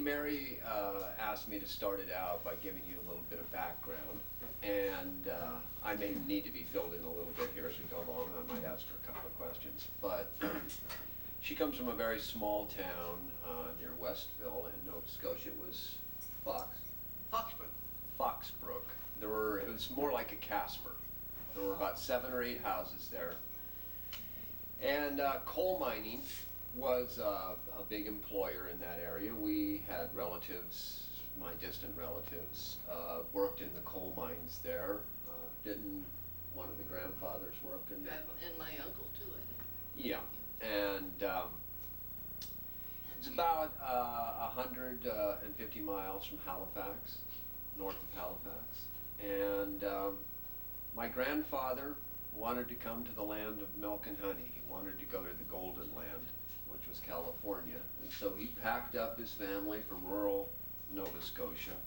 Mary asked me to start it out by giving you a little bit of background, and I may need to be filled in a little bit here as we go along. I might ask her a couple of questions, but she comes from a very small town near Westville in Nova Scotia. It was Foxbrook. Foxbrook. It was more like a Casper. There were about 7 or 8 houses there, and coal mining was a big employer in that area. We had relatives, my distant relatives, worked in the coal mines there. Didn't one of the grandfathers work in there? And my uncle too, I think. Yeah, and it's about 150 miles from Halifax, north of Halifax. And my grandfather wanted to come to the land of milk and honey. He wanted to go to the Golden Land, which was California. And so he packed up his family from rural Nova Scotia,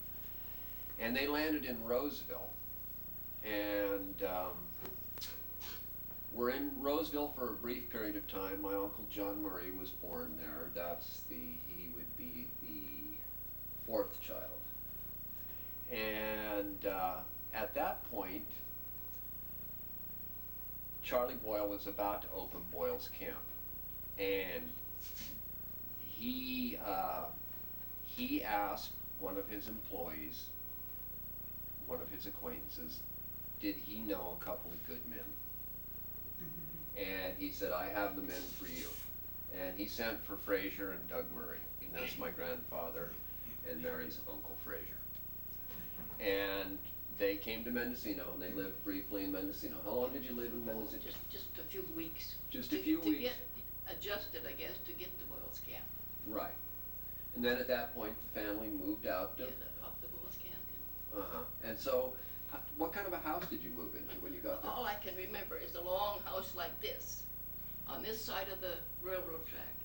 and they landed in Roseville. And we're in Roseville for a brief period of time. My uncle John Murray was born there. He would be the 4th child. And at that point, Charlie Boyle was about to open Boyle's Camp, and he asked one of his employees, one of his acquaintances, did he know a couple of good men? And he said, I have the men for you. And he sent for Fraser and Doug Murray, and that's my grandfather and Mary's Uncle Fraser. And they came to Mendocino, and they lived briefly in Mendocino. How long did you live in Mendocino? Just a few weeks. Just a few weeks. To get adjusted, I guess, to get to Boyle's Camp. Right. And then at that point, the family moved out to... Yeah, off the Boyle's Camp. Yeah. Uh-huh. And so, what kind of a house did you move into when you got there? All I can remember is a long house like this. On this side of the railroad track.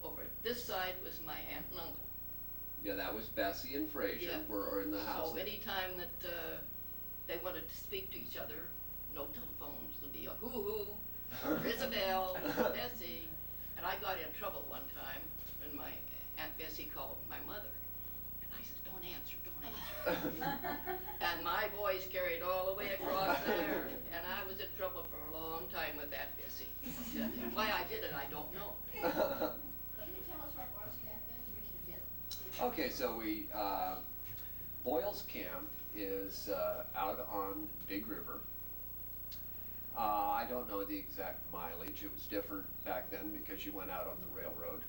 Over this side was my aunt and uncle. Yeah, that was Bessie and Fraser were in the house. So any time that they wanted to speak to each other, no telephones, there'd be a hoo-hoo, Isabel, Bessie. And I got in trouble one time when my Aunt Bessie called my mother. And I said, don't answer, don't answer. And my voice carried all the way across there. And I was in trouble for a long time with Aunt Bessie. And why I did it, I don't know. Can you tell us what Boyle's Camp is? We need to get... Okay, so Boyle's Camp is out on Big River. I don't know the exact mileage. It was different back then because you went out on the railroad.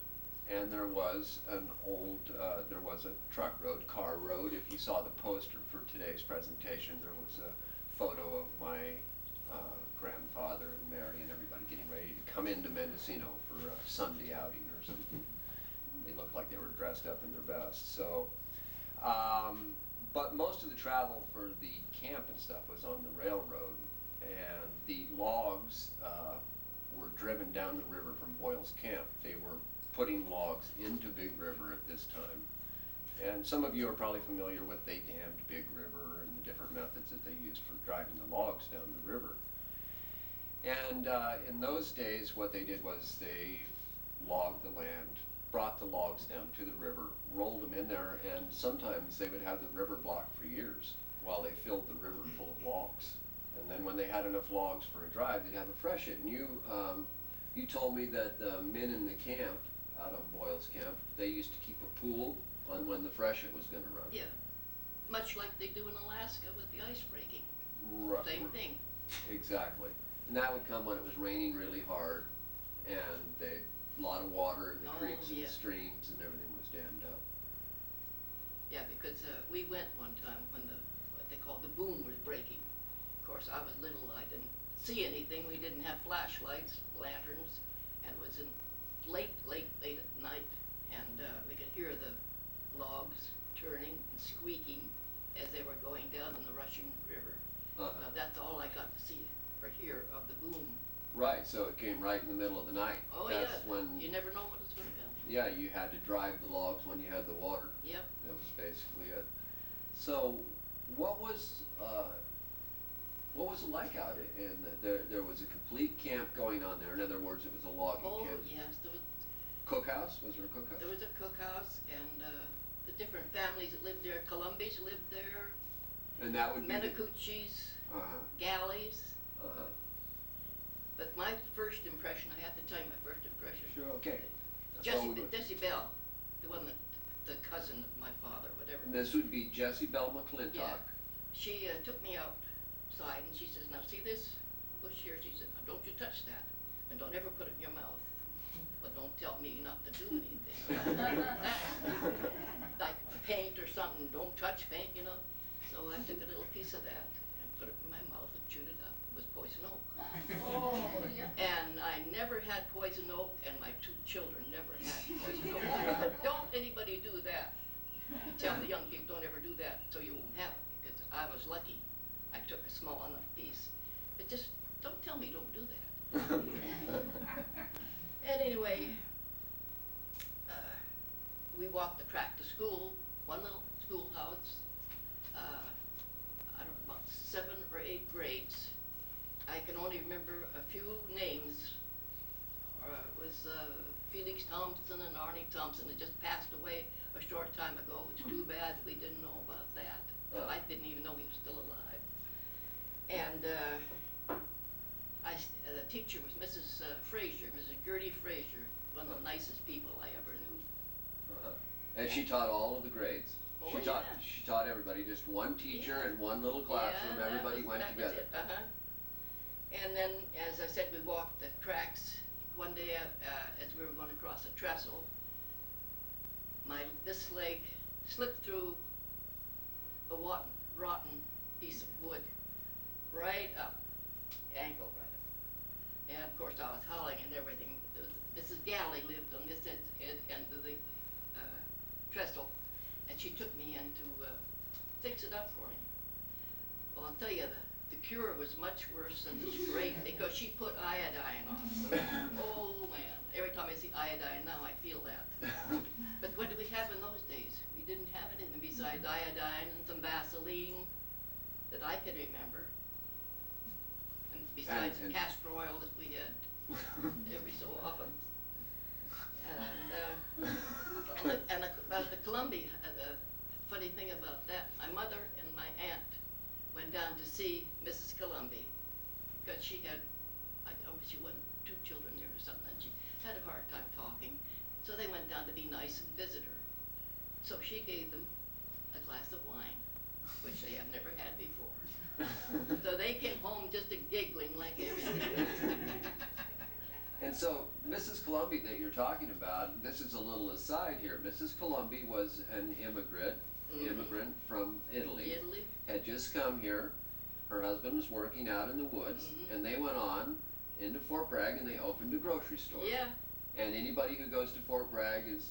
And there was there was a truck road, car road. If you saw the poster for today's presentation, there was a photo of my grandfather and Mary and everybody getting ready to come into Mendocino for a Sunday outing or something. They looked like they were dressed up in their best. So, but most of the travel for the camp and stuff was on the railroad, and the logs were driven down the river from Boyle's Camp. They were putting logs into Big River at this time. And some of you are probably familiar with they dammed Big River and the different methods that they used for driving the logs down the river. And in those days, what they did was they logged the land, brought the logs down to the river, rolled them in there, and sometimes they would have the river blocked for years while they filled the river full of logs. And then when they had enough logs for a drive, they'd have a freshet. And you told me that the men in the camp, out on Boyle's Camp, they used to keep a pool on when the freshet was going to run. Yeah, much like they do in Alaska with the ice breaking. Right. Same thing. Exactly. And that would come when it was raining really hard, and a lot of water in the creeks and the streams, and everything was dammed up. Yeah, because we went one time when what they called the boom was breaking. Of course, I was little, I didn't see anything. We didn't have flashlights, lanterns, and it was in late at night, and we could hear the logs turning and squeaking as they were going down in the rushing river. That's all I got to see or hear of the boom. Right, so it came right in the middle of the night. Oh, that's when you never know when it's going to come. Yeah, you had to drive the logs when you had the water. Yep. That was basically it. So, what was it like out in there was a complete camp going on there. In other words, it was a logging camp. Oh, yes. There was cookhouse? Was there a cookhouse? There was a cookhouse, and the different families that lived there. Columbies lived there, And that would be the, Mendocino's, uh-huh, Galleys. uh-huh. But my first impression, I have to tell you my first impression. Sure, okay. That's all we would- Jessie Bell, the one that, the cousin of my father, whatever. And this would be Jessie Bell McClintock. Yeah. She took me outside and she says, now see this bush here? She said, now don't you touch that and don't ever put it in your mouth. But don't tell me not to do anything. Like paint or something, don't touch paint, you know. So I took a little piece of that and put it in my mouth and chewed it up. It was poison oak. Oh, yeah. And I never had poison oak, and my two children never had poison oak. Don't anybody do that. You tell the young people, don't ever do that, so you won't have it, because I was lucky. I took a small enough piece. But just don't tell me don't do that. And anyway, we walked the track to school, one little schoolhouse, I don't know, about 7 or 8 grades. I can only remember a few names. It was Felix Thompson and Arnie Thompson that just passed away a short time ago. It's too bad that we didn't know about that. I didn't even know he was still alive. And the teacher was Mrs. Frazier, Mrs. Gertie Frazier, one of the nicest people I ever knew. And she taught all of the grades. Oh, She taught, yeah. she taught everybody, just one teacher Yeah. and one little classroom, Yeah, everybody went that was together. it, And then, as I said, we walked the tracks. One day, as we were going across a trestle, this leg slipped through a rotten piece of wood, right up, ankle right up. And of course, I was howling and everything. Mrs. Galley lived on this end of the trestle, and she took me in to fix it up for me. Well, I'll tell you, the cure was much worse than the scrape because she put iodine on. Oh man, every time I see iodine now I feel that. But what did we have in those days? We didn't have anything besides iodine and some Vaseline that I could remember. And besides the And- castor oil that we had every so often. And about the Columbia, the funny thing about that, my mother and my aunt went down to see Mrs. Columbia because she had, I don't know, she wanted 2 children there or something, and she had a hard time talking. So they went down to be nice and visit her. So she gave them a glass of wine, which they had never had before. So they came home just giggling like everything. And so, Mrs. Columbia that you're talking about, this is a little aside here. Mrs. Columbia was an immigrant from Italy. Italy. Had just come here. Her husband was working out in the woods, and they went on into Fort Bragg and they opened a grocery store. Yeah. And anybody who goes to Fort Bragg is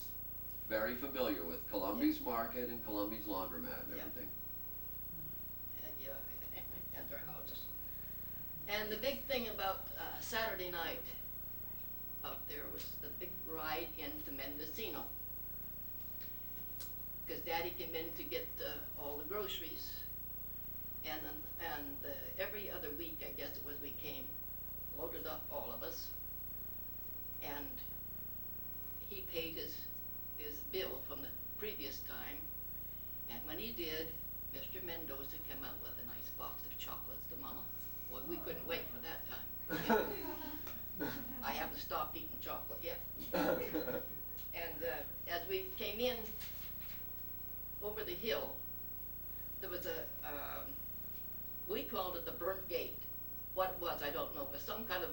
very familiar with Columbia's Market and Columbia's Laundromat and Yeah. everything. And their houses. And the big thing about Saturday night out there was the big ride into Mendocino. Because Daddy came in to get all the groceries, and every other week, I guess it was, we came, loaded up all of us, and he paid his bill from the previous time, and when he did, Mr. Mendoza came out with a nice box of chocolates to Mama. Well, we couldn't wait for that time. I haven't stopped eating chocolate yet. And as we came in over the hill, there was we called it the burnt gate. What it was, I don't know, but some kind of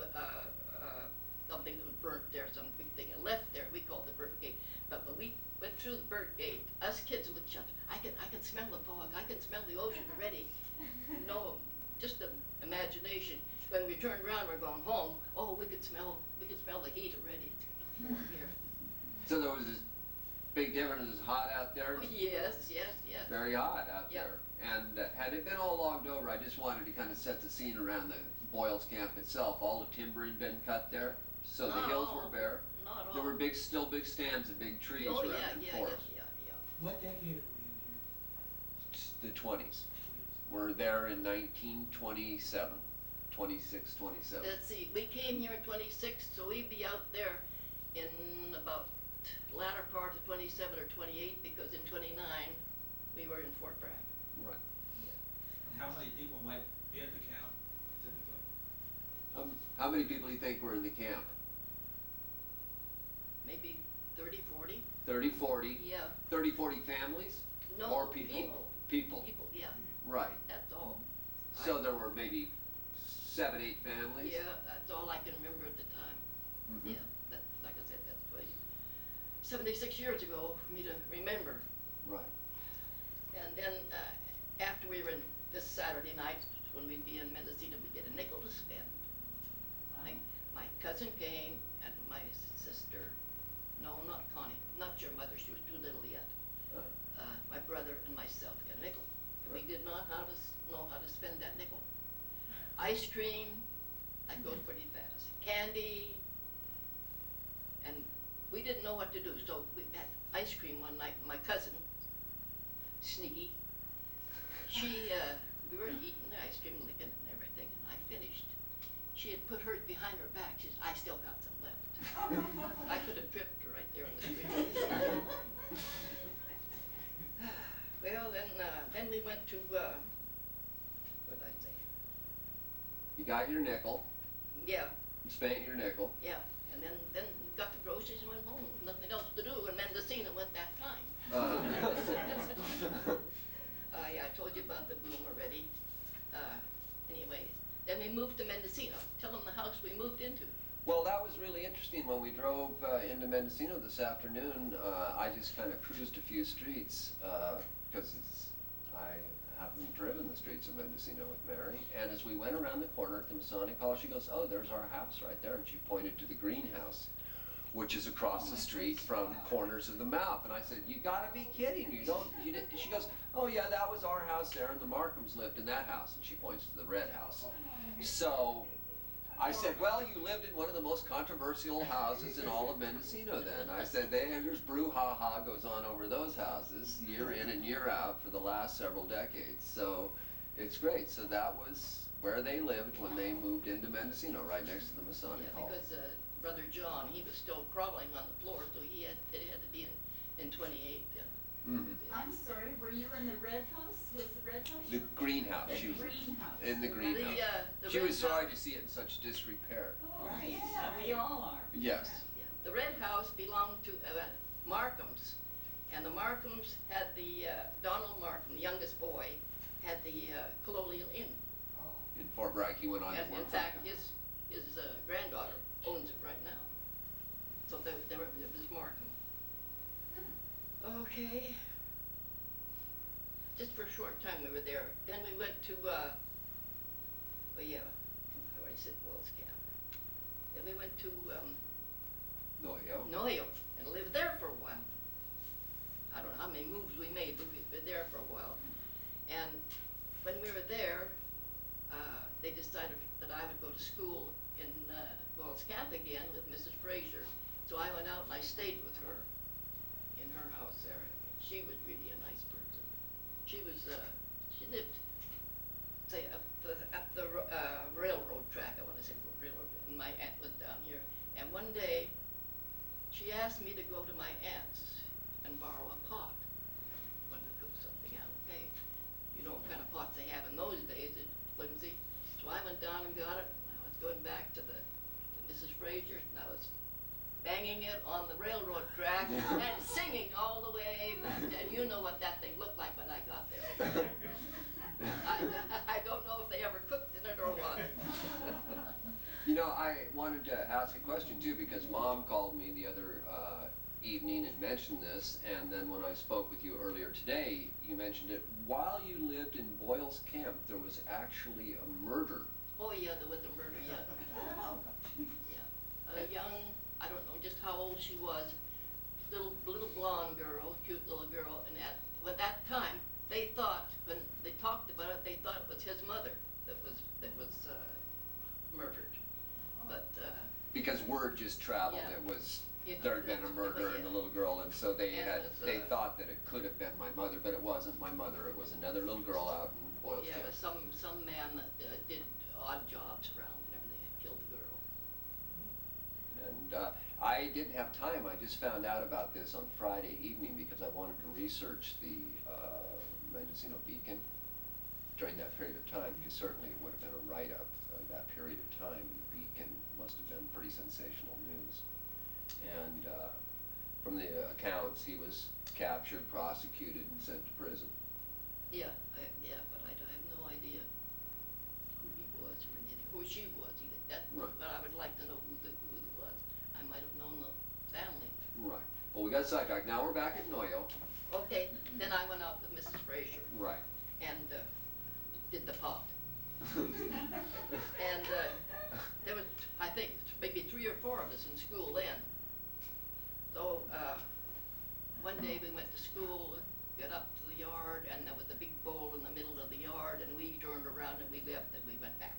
something that was burnt there, some big thing and left there. We called it the burnt gate. But when we went through the burnt gate, us kids looked at each other. I can smell the fog. I can smell the ocean already. No, just the imagination. When we turned around, we're going home. Oh, we could smell the heat already. It's warm here. So there was this big difference. It was hot out there. Oh, yes. Very hot out Yeah. there. And had it been all logged over, I just wanted to kind of set the scene around the Boyle's camp itself. All the timber had been cut there, so the Not hills all. were bare. Not all. There were still big stands of big trees Oh, around yeah, the yeah. forest. What decade are we in here? The 20s. We're there in 1927, 26, 27. Let's see, we came here in 26, so we'd be out there in about latter part of 27 or 28, because in 29, we were in Fort Bragg. Right. And how many people might be at the camp typically? How many people do you think were in the camp? Maybe 30, 40? 30, 40? Yeah. 30, 40 families? No, Or people? People. People, yeah, Right. that's all. So there were maybe 7, 8 families? Yeah, that's all I can remember at the time. Mhm. Yeah, that, like I said, that's 76 years ago for me to remember. Right. And then after we were in this Saturday night, when we'd be in Mendocino, we'd get a nickel to spend. My cousin came, and my sister, no, not Connie, not your mother, she was too little yet. My brother and myself got a nickel. And we did not know how to spend that nickel. Ice cream, that goes pretty fast. Candy, and we didn't know what to do, so we had ice cream one night. My cousin, sneaky, we were eating the ice cream, licking and everything, and I finished. She had put hers behind her back. She said, I still got some left. I could have tripped her right there on the street. Well, then we went to, what did I say? You got your nickel. Yeah, You spent your nickel. yeah, and then we got the groceries and went home. Nothing else to do in Mendocino at that time. Yeah, I told you about the boom already. Anyway, then we moved to Mendocino. Tell them the house we moved into. Well, that was really interesting. When we drove into Mendocino this afternoon, I just kind of cruised a few streets because I haven't driven the streets of Mendocino with Mary. And as we went around the corner at the Masonic Hall, she goes, "Oh, there's our house right there," and she pointed to the greenhouse, which is across the street from Corners of the Mouth. And I said, "You gotta be kidding! You don't?" She goes, "Oh yeah, that was our house there, and the Markhams lived in that house." And she points to the red house. So I said, "Well, you lived in one of the most controversial houses in all of Mendocino then." I said, "There's brouhaha goes on over those houses year in and year out for the last several decades. So it's great." So that was where they lived when they moved into Mendocino, right next to the Masonic Yeah, Hall. because Brother John, he was still crawling on the floor, so it had to be in 28 then. Mhm. I'm sorry, were you in the red house? Was the red house? The greenhouse. The She was greenhouse. in the greenhouse. The She red was sorry house- to see it in such disrepair. Right, yeah, we all are. Yes. Yeah, the red house belonged to Markhams, and the Markhams had the, Donald Markham, the youngest boy, had the Colonial Inn. In Fort Bragg, he went on to And work in for fact, him. his granddaughter owns it right now. So it was Markham. Okay. Just for a short time we were there. Then we went to, well, yeah, I already said Boyle's Camp. Then we went to Noyo. Noyo and lived there for a while. I don't know how many moves we made, but we were there for a while. And when we were there, they decided that I would go to school in Boyle's Camp again with Mrs. Fraser. So I went out and I stayed with her in her house there. She was really a nice person. She lived, say, up the railroad track, I want to say, railroad, and my aunt was down here. And one day, she asked me to go to my aunt's and borrow a pot. Wanted to cook something out, okay. You know what kind of pots they have in those days, it's flimsy. So I went down and got it, and I was going back to Mrs. Fraser, and I was banging it on the railroad track and singing all the way back. And you know what that thing looked like when I got there. I don't know if they ever cooked in it or what. You know, I wanted to ask a question too, because Mom called me the other evening and mentioned this, and then when I spoke with you earlier today, you mentioned it. While you lived in Boyle's Camp, there was actually a murder. Oh yeah, there was a murder, yeah. Yeah, a young, I don't know just how old she was, little blonde girl, cute little girl, and at that time, they thought, when they talked about it, they thought it was his mother that was murdered. But Because word just traveled, Yeah. it was, Yeah, there had been a murder in the little girl, and so they And it was, they thought that it could have been my mother, but it wasn't my mother, it was another little girl out in Boyle's yeah, Camp. it was some man that did odd jobs around and everything and killed the girl. And I I didn't have time. I just found out about this on Friday evening because I wanted to research the Mendocino Beacon during that period of time, because certainly it would have been a write-up that period of time. The Beacon must have been pretty sensational news. And from the accounts, he was captured, prosecuted, and sent to prison. Yeah, but I have no idea who he was or anything, who she was either. Right. But I would like to know who it was. I might have known the family. Right. Well, we got sidetracked. Now we're back at Noyo. Okay, then I went out with Mrs. Fraser Right. and did the pot. And there was, I think, maybe 3 or 4 of us in school then. So one day we went to school, got up to the yard, and there was a big bowl in the middle of the yard, and we turned around and we left and we went back.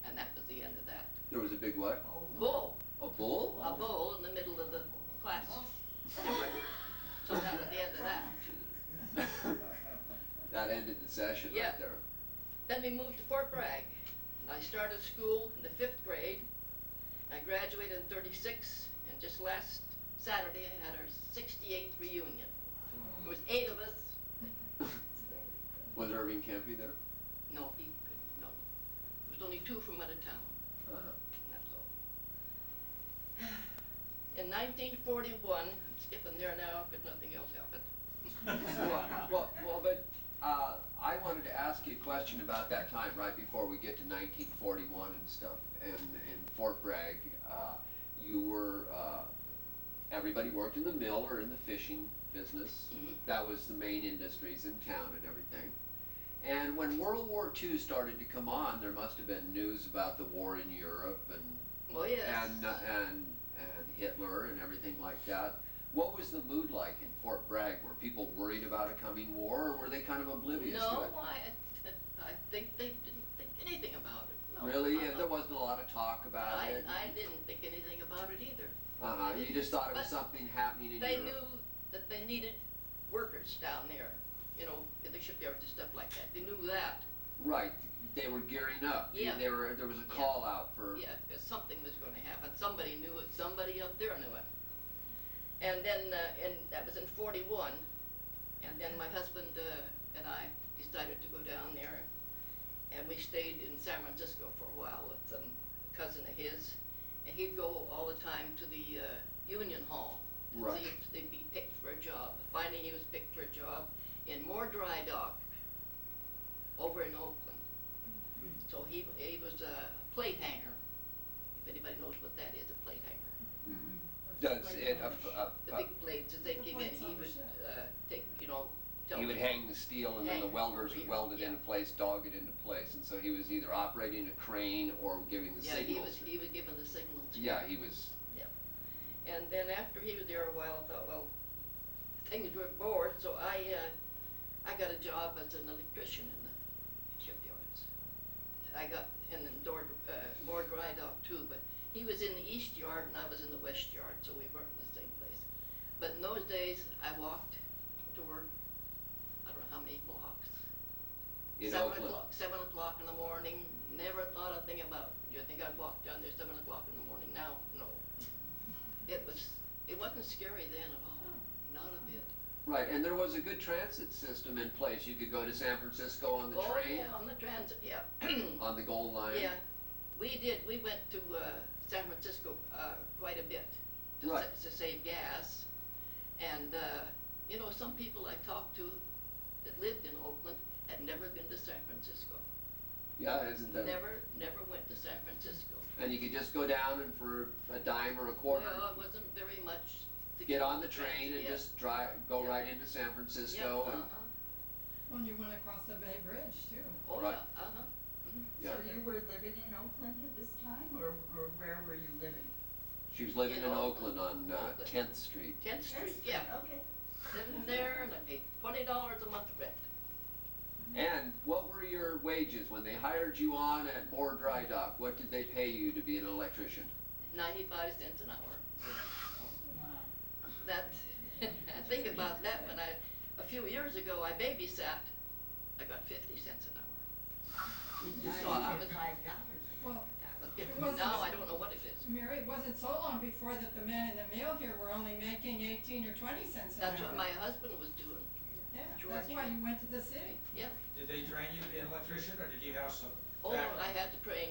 And that was the end of that. There was a big what? Bull. A bull? A bowl in the middle of the class. So that was the end of that. That ended the session Yeah. right there. Then we moved to Fort Bragg. I started school in the 5th grade. I graduated in 36, and just last Saturday I had our 68th reunion. There was 8 of us. Was Irving Kempe there? No, he couldn't, no. There was only 2 from out of town, Uh-huh. and that's all. In 1941, I'm skipping there now because nothing else happened. Well, but I wanted to ask you a question about that time, right before we get to 1941 and stuff. And in Fort Bragg, you were, everybody worked in the mill or in the fishing business. Mhm. That was the main industries in town and everything. And when World War II started to come on, there must have been news about the war in Europe and Well, yes. and Hitler and everything like that. What was the mood like in Fort Bragg? Were people worried about a coming war, or were they kind of oblivious to No, it? I think they didn't think anything about it. No, Really? uh-uh. There wasn't a lot of talk about it? I didn't think anything about it either. Uh-huh, you just thought it was But something happening in They Europe? knew that they needed workers down there, you know, in the shipyards and stuff like that. They knew that. Right, they were gearing up. Yeah. There was a call out for... Yeah, because something was going to happen. Somebody knew it. Somebody up there knew it. And then, and that was in 41. And then my husband and I decided to go down there. And we stayed in San Francisco for a while with some cousin of his. And he'd go all the time to the Union Hall to Right. see if they'd be picked for a job. Finally, he was picked for a job in Moore Dry Dock over in Oakland. So he was a plate hanger. If anybody knows what that is, a plate hanger. Mhm. Does it, The big plates that they came in, he would take, you know, tell he would them- hang the steel and then the Hang, welders would weld it yeah. into place, dog it into place, and so he was either operating a crane or giving the Yeah, signals. he was given the signals. Yeah, he was, And then after he was there a while, I thought, well, things were bored, so I got a job as an electrician in the shipyards. I got in the Moore Dry Dock too, but he was in the east yard and I was in the west yard, so we weren't in the same place. But in those days, I walked to work, I don't know how many blocks. in 7 Oakland. o'clock, 7 o'clock in the morning, never thought a thing about it. Do you think I'd walk down there 7 o'clock in the morning now? No. It wasn't scary then at all, not a bit. Right, and there was a good transit system in place. You could go to San Francisco on the Oh, train, yeah, on the transit, yeah. on the Gold Line. Yeah, we did, we went to San Francisco quite a bit to Right. to save gas. And, you know, some people I talked to that lived in Oakland had never been to San Francisco. Yeah, isn't that? Never went to San Francisco. And you could just go down and for a dime or a quarter, Well, it wasn't very much to get on the train transit, and yeah. just go Yeah. right into San Yeah, Francisco and, Well, you went across the Bay Bridge too. Oh, Right. yeah, mhm. yeah. So you were living in Oakland at this time, or where were you living? She was living In in Oakland. Oakland on Oakland. 10th Street. 10th Street, yeah. Okay. Living there and I paid $20 a month rent. And what were your wages when they hired you on at Moore Dry Dock? What did they pay you to be an electrician? 95 cents an hour. Wow. That, I think about that when a few years ago, I babysat, I got 50 cents an hour. So I was- $5. Well, Yeah, but It wasn't- now I don't know what it is. Mary, it wasn't so long before that the men in the mill here were only making 18 or 20 cents an hour. That's what my husband was doing. Yeah, that's why you went to the city. Yeah. Did they train you to be an electrician, or did you have some Oh, background? I had to train.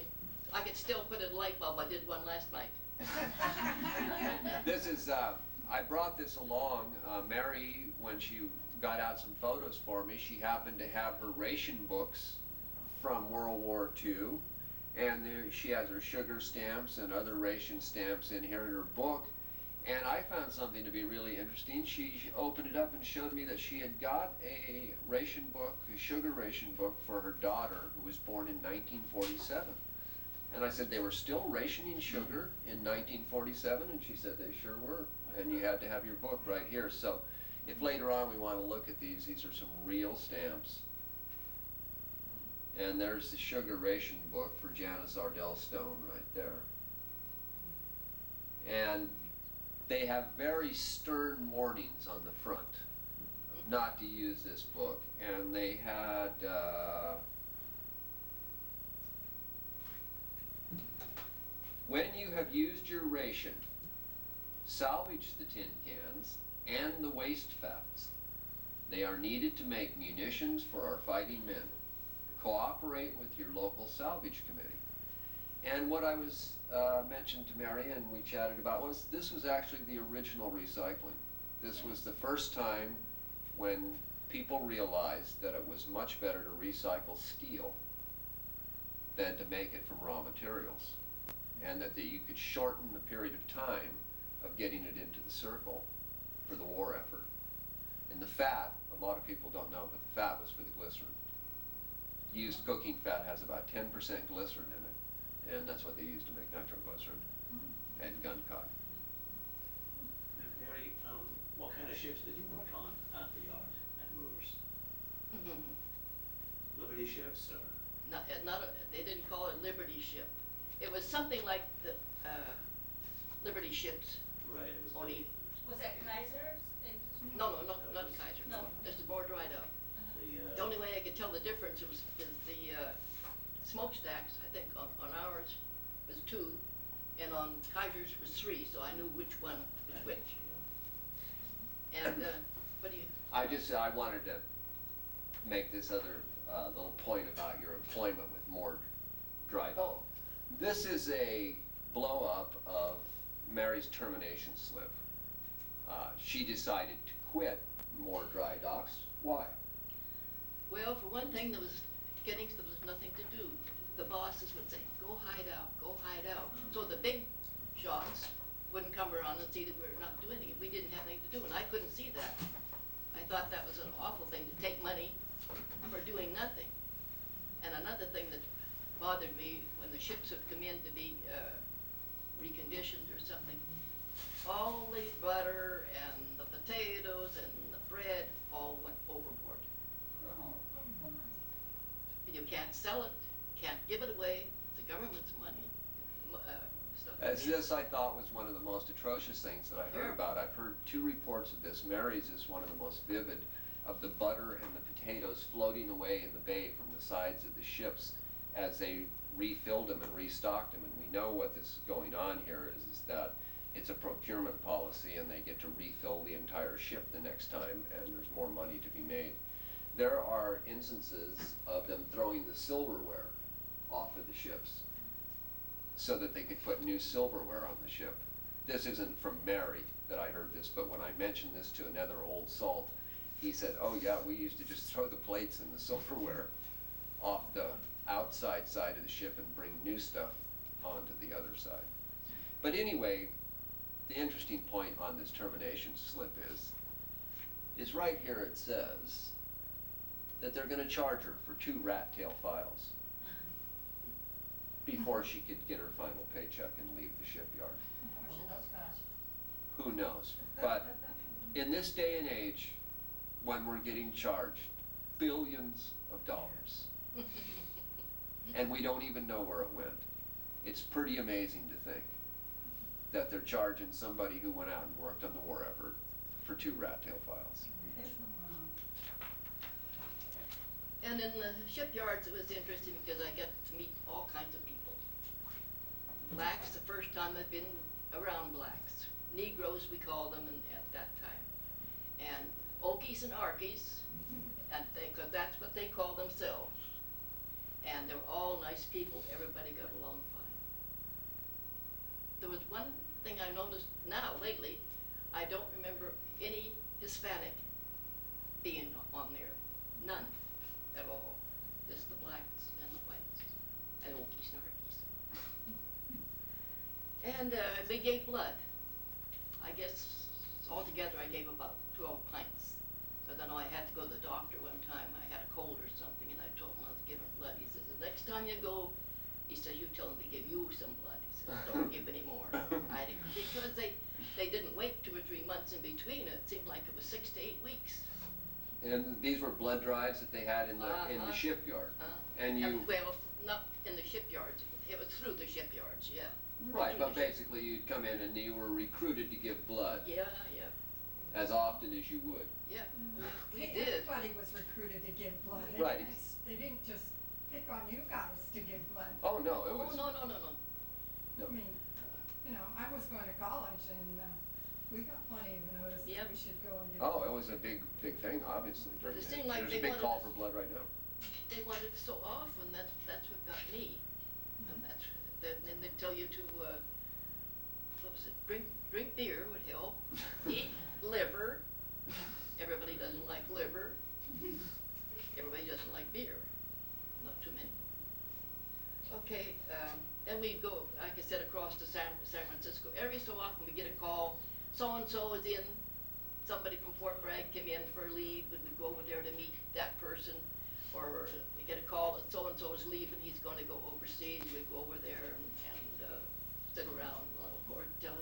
I could still put in a light bulb. I did one last night. This is, I brought this along, Mary, when she got out some photos for me, she happened to have her ration books from World War II, and there, she has her sugar stamps and other ration stamps in here in her book, and I found something to be really interesting. She opened it up and showed me that she had got a ration book, a sugar ration book for her daughter, who was born in 1947. And I said, they were still rationing sugar in 1947? And she said, they sure were. And you had to have your book right here. So if later on we want to look at these are some real stamps. And there's the sugar ration book for Janice Ardell Stone right there. And they have very stern warnings on the front not to use this book. And they had, when you have used your ration, salvage the tin cans and the waste fats. They are needed to make munitions for our fighting men. Cooperate with your local salvage committee. And what I was mentioned to Mary and we chatted about was this was actually the original recycling. This was the first time when people realized that it was much better to recycle steel than to make it from raw materials. And that you could shorten the period of time of getting it into the circle for the war effort. And the fat, a lot of people don't know, but the fat was for the glycerin. Used cooking fat has about 10% glycerin in it, and that's what they use to make nitroglycerin and gun cotton. Mary, what kind of ships did you work on at the yard at Moores? Liberty ships or? They didn't call it Liberty Ship. It was something like the Liberty ships. Right, it was. Only, Was that Kaiser's? no, not Kaiser, no, just more dried out. The only way I could tell the difference is the smokestacks, I think, on ours was 2, and on Kaiser's was 3, so I knew which one was which. And, what do you? I wanted to make this other little point about your employment with Mord Dried. Oh. This is a blow up of Mary's termination slip. She decided to quit Mord Dry Docks. Why? Well, for one thing, there was nothing to do. The bosses would say, go hide out, go hide out. So the big shots wouldn't come around and see that we were not doing it. We didn't have anything to do, and I couldn't see that. I thought that was an awful thing, to take money for doing nothing. And another thing that bothered me, when the ships would come in to be reconditioned or something, all the butter and the potatoes and the bread all went overboard. You can't sell it, can't give it away, it's the government's money, stuff. As this, I thought, was one of the most atrocious things that I heard Sure. about. I've heard 2 reports of this. Mary's is one of the most vivid, of the butter and the potatoes floating away in the bay from the sides of the ships as they refilled them and restocked them. And we know what this is going on here is that it's a procurement policy and they get to refill the entire ship the next time and there's more money to be made. There are instances of them throwing the silverware off of the ships so that they could put new silverware on the ship. This isn't from Mary that I heard this, but when I mentioned this to another old salt, he said, oh yeah, we used to just throw the plates and the silverware off the outside side of the ship and bring new stuff onto the other side. But anyway, the interesting point on this termination slip is right here it says that they're gonna charge her for 2 rat tail files before she could get her final paycheck and leave the shipyard. How much did those cost? Who knows? But in this day and age, when we're getting charged billions of dollars, and we don't even know where it went, it's pretty amazing to think that they're charging somebody who went out and worked on the war effort for 2 rat tail files. And in the shipyards, it was interesting because I got to meet all kinds of people. blacks the first time I've been around blacks. Negroes, we called them at that time. And Okies and Arkies, and cause that's what they call themselves. And they were all nice people, everybody got along fine. There was one thing I noticed now lately, I don't remember any Hispanic being on there, none at all, just the blacks and the whites, and Okies and Arkies. And we gave blood. I guess altogether I gave about 12 pints. But then I had to go to the doctor one time, I had a cold or something, and I told him I was giving blood. He says, the next time you go, he says, you tell him to give you some blood. He says, don't give any more. Because they didn't wait 2 or 3 months in between, it seemed like it was 6 to 8 weeks. And these were blood drives that they had in the shipyard. And you Well, not in the shipyards, it was through the shipyards, yeah. right, Through but the basically you'd come in and you were recruited to give blood Yeah, yeah, as often as you would. yeah, we Hey, did. everybody was recruited to give blood. Right. They didn't just pick on you guys to give blood. Oh no, it Oh, was no. no. I mean, you know, I was going to college and, we got plenty of notice that Yep. we should go and give. Oh, it was a big thing, obviously. But it during seemed that. like There's a they big wanted call us- for blood right now. They wanted it so often, that's what got me. And then they tell you to, what was it, drink beer would help, eat liver. Everybody doesn't like liver. Everybody doesn't like beer, not too many. Okay, then we go, like I said, across to San Francisco. Every so often we get a call, so-and-so is in, somebody from Fort Bragg came in for a leave, and we go over there to meet that person. Or we get a call that so-and-so is leaving, he's gonna go overseas, we go over there and sit around, well, of course, tell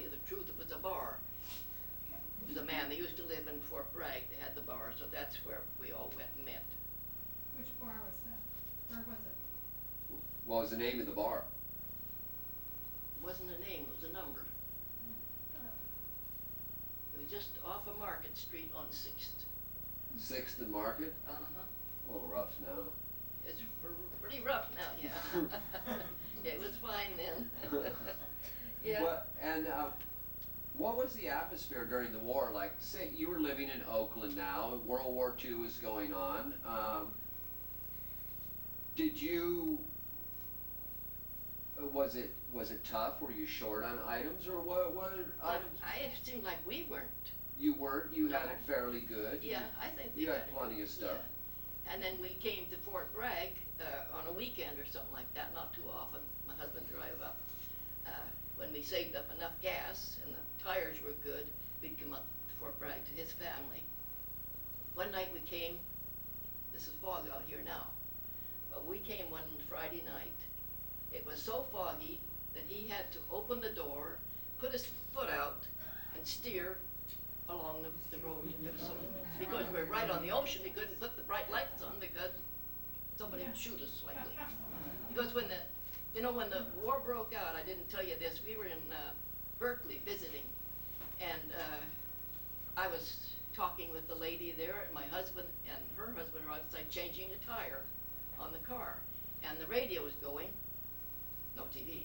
you the truth, it was a bar. It was a man that used to live in Fort Bragg, they had the bar, so that's where we all went and met. Which bar was that? Where was it? What was the name of the bar? It wasn't a name, it was a number. It was just off of Market Street on 6th. 6th and Market? Uh-huh. A little rough now. It's pretty rough now, yeah. It was fine then. Yeah. What was the atmosphere during the war like? Say you were living in Oakland now, World War II was going on. Did you, was it tough? Were you short on items or what items? It seemed like we weren't. You weren't, you had No. it fairly good? Yeah, I think we You had it plenty good, of stuff. yeah. And then we came to Fort Bragg on a weekend or something like that, not too often. My husband drive up. When we saved up enough gas and the tires were good, we'd come up to Fort Bragg to his family. One night we came, this is fog out here now, but we came one Friday night. It was so foggy that he had to open the door, put his foot out, and steer along the road. Because we're right on the ocean, we couldn't put the bright lights on because somebody would shoot us likely. Because when the war broke out, I didn't tell you this, we were in Berkeley visiting, and I was talking with the lady there, and my husband and her husband were outside changing a tire on the car, and the radio was going, no TV.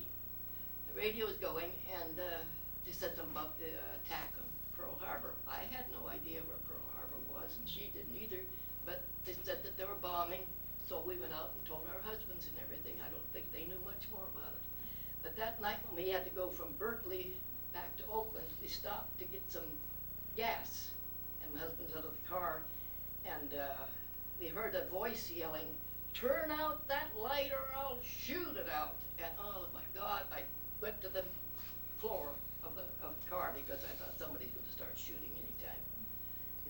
The radio was going, and they said something about the attack on Pearl Harbor. I had no idea where Pearl Harbor was, and she didn't either, but they said that they were bombing, so we went out and told our husbands and everything. I don't think they knew much more about it. But that night when we had to go from Berkeley back to Oakland, we stopped to get some gas, and my husband's out of the car, and we heard a voice yelling, "Turn out that light or I'll shoot it out." And oh my God, I went to the floor of the car because I thought somebody's going to start shooting anytime.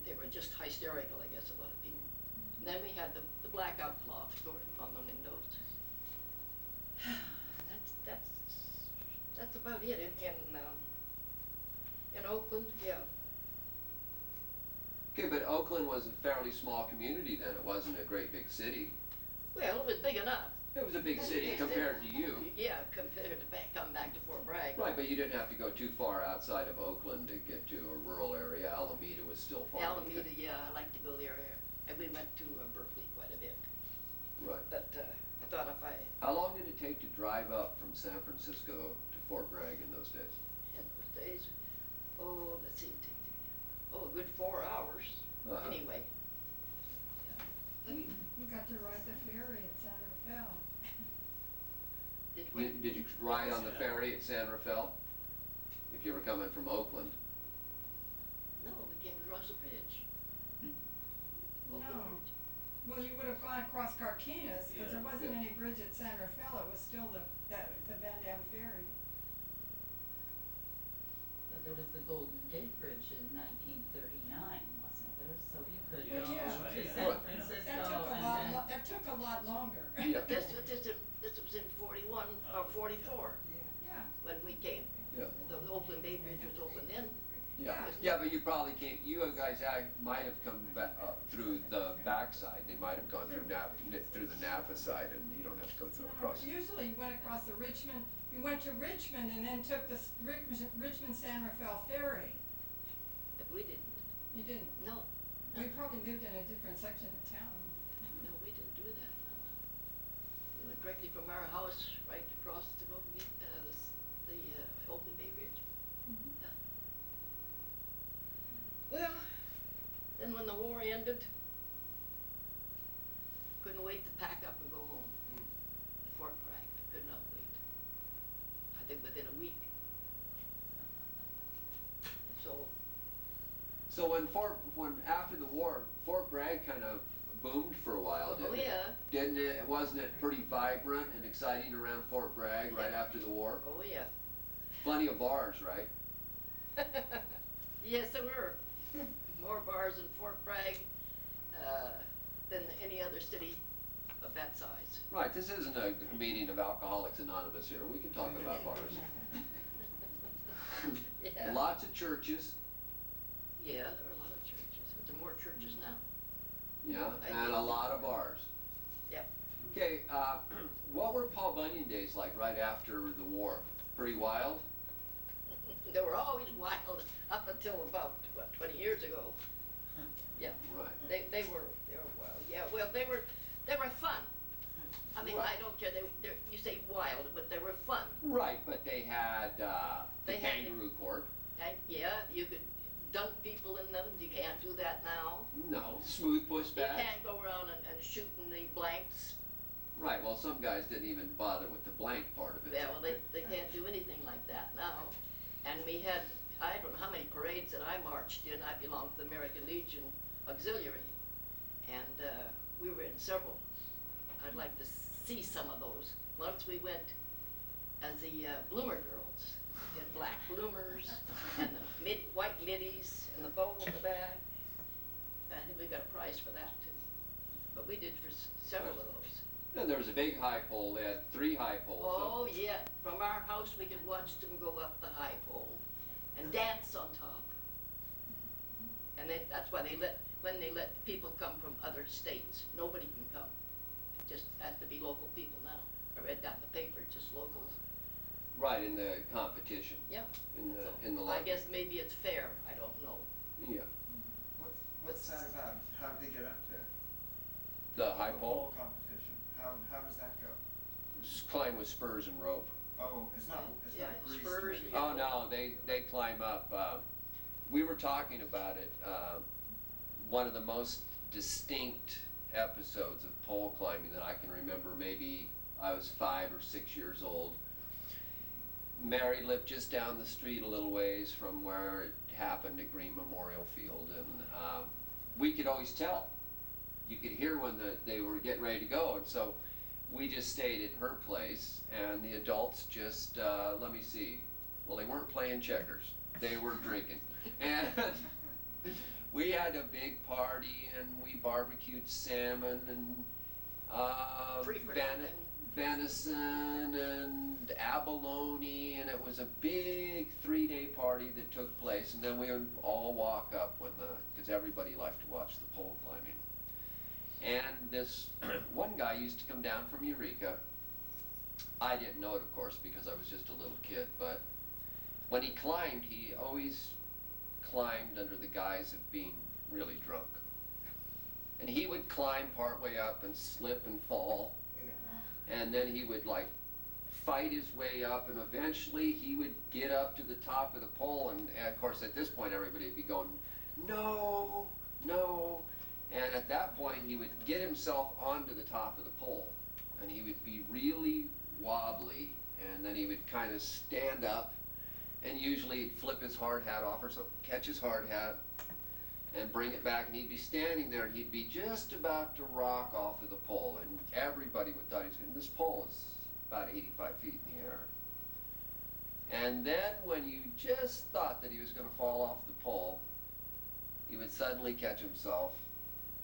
They were just hysterical, I guess, a lot of people. And then we had the blackout cloth on the windows. That's about it in Oakland, yeah. Okay, but Oakland was a fairly small community then, it wasn't a great big city. Well, it was big enough. It was a big city compared to you. Yeah, compared to come back to Fort Bragg. Right, but you didn't have to go too far outside of Oakland to get to a rural area. Alameda was still far. Alameda, yeah, I like to go there. And we went to Berkeley quite a bit. Right. But I thought if I, How long did it take to drive up from San Francisco to Fort Bragg in those days? In those days, oh, let's see, a good 4 hours, Uh-huh. anyway. You got to ride the ferry at San Rafael. Did we? Did you ride on the ferry at San Rafael? If you were coming from Oakland? No, we came across the bridge. No. Oakland Bridge. Well, you would have gone across Carquinez, because there wasn't Yeah. any bridge at San Rafael, it was still the Van Dam ferry. But there was the Golden Gate Bridge in 1939, wasn't there? So you could Yeah, go yeah. to Yeah. San Right. Francisco That took a and lot, then. that took a lot longer. Yeah. This was in 41, or 44, Yeah, when we came. Yeah. The Oakland Bay Bridge was opened then. Yeah, Yeah. yeah, but you probably can't, you guys might have come back, through the backside, they might have gone through through the Napa side, and you don't have to go through across. usually you went across the Richmond, you went to Richmond and then took the Richmond San Rafael ferry. But we didn't. You didn't, No, we probably lived in a different section of town. no, we didn't do that. We went directly from our house right across the Oakland Bay Bridge. Mhm. Yeah. Well, then when the war ended, couldn't wait to pack up and go home. To Fort Bragg, I could not wait. I think within a week. So, So when after the war, Fort Bragg kind of boomed for a while, didn't oh it? yeah, Didn't it? Wasn't it pretty vibrant and exciting around Fort Bragg right Yeah. after the war? oh yeah. Plenty of bars, right? Yes, there were. More bars in Fort Bragg than any other city of that size. Right, this isn't a meeting of Alcoholics Anonymous here, we can talk about bars. Yeah. Lots of churches, Yeah, there were a lot of churches. There are more churches now. yeah, I and a think- lot of bars. Yep. Okay, what were Paul Bunyan days like right after the war? Pretty wild? They were always wild up until about, 20 years ago. Yeah, Right. they were wild. Yeah, well, they were fun. I mean, I don't care, you say wild, but they were fun. Right, but they had the They had- kangaroo court. And, yeah, you could dunk people in them, you can't do that now. No, smooth push You back. can't go around and shooting the blanks. Right, well, some guys didn't even bother with the blank part of it. Yeah, well, they can't do anything like that now. And we had, I don't know how many parades that I marched in. I belonged to the American Legion Auxiliary. And we were in several. I'd like to see some of those. Once we went as the bloomer girls. We had black bloomers and the white middies and the bow on the back. I think we got a prize for that too. But we did for several of those. And there was a big high pole, they had 3 high poles. Oh, yeah, from our house, we could watch them go up the high pole and dance on top. And that's why when they let people come from other states, nobody can come. It just has to be local people now. I read that in the paper, just locals. Right, in the competition, Yeah. in the I lobby. guess maybe it's fair, I don't know. Yeah, What's that about? How did they get up there? the high The pole, competition. How does that go? climb with spurs and rope. Oh, it's not Yeah, greased spurs, or anything. yeah. Oh, no, they climb up, we were talking about it, one of the most distinct episodes of pole climbing that I can remember, maybe I was 5 or 6 years old. Mary lived just down the street a little ways from where it happened at Green Memorial Field, and we could always tell. You could hear when they were getting ready to go, and so we just stayed at her place, and the adults just, let me see, well, they weren't playing checkers, they were drinking. And we had a big party, and we barbecued salmon and Free for nothing. venison and abalone, and it was a big 3-day party that took place, and then we would all walk up because everybody liked to watch the pole climbing. And this one guy used to come down from Eureka. I didn't know it, of course, because I was just a little kid, but when he climbed, he always climbed under the guise of being really drunk. And he would climb partway up and slip and fall, and then he would like fight his way up, and eventually he would get up to the top of the pole, and of course at this point everybody would be going, no, no, and at that point he would get himself onto the top of the pole, and he would be really wobbly, and then he would kind of stand up, and usually he'd flip his hard hat off or so, catch his hard hat, and bring it back, and he'd be standing there, and he'd be just about to rock off of the pole, and everybody would thought he was going to, this pole is about 85 feet in the air. And then when you just thought that he was going to fall off the pole, he would suddenly catch himself,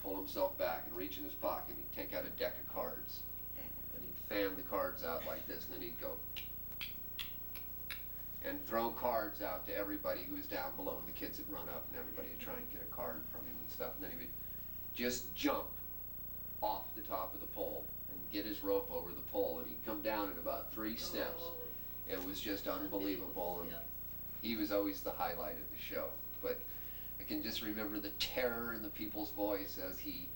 pull himself back, and reach in his pocket, and he'd take out a deck of cards, and he'd fan the cards out like this, and then he'd go, and throw cards out to everybody who was down below, and the kids would run up, and everybody would try and get a card from him and stuff, and then he would just jump off the top of the pole and get his rope over the pole, and he'd come down in about 3 steps. Oh, It was just unbelievable, and yeah. he was always the highlight of the show. But I can just remember the terror in the people's voice as he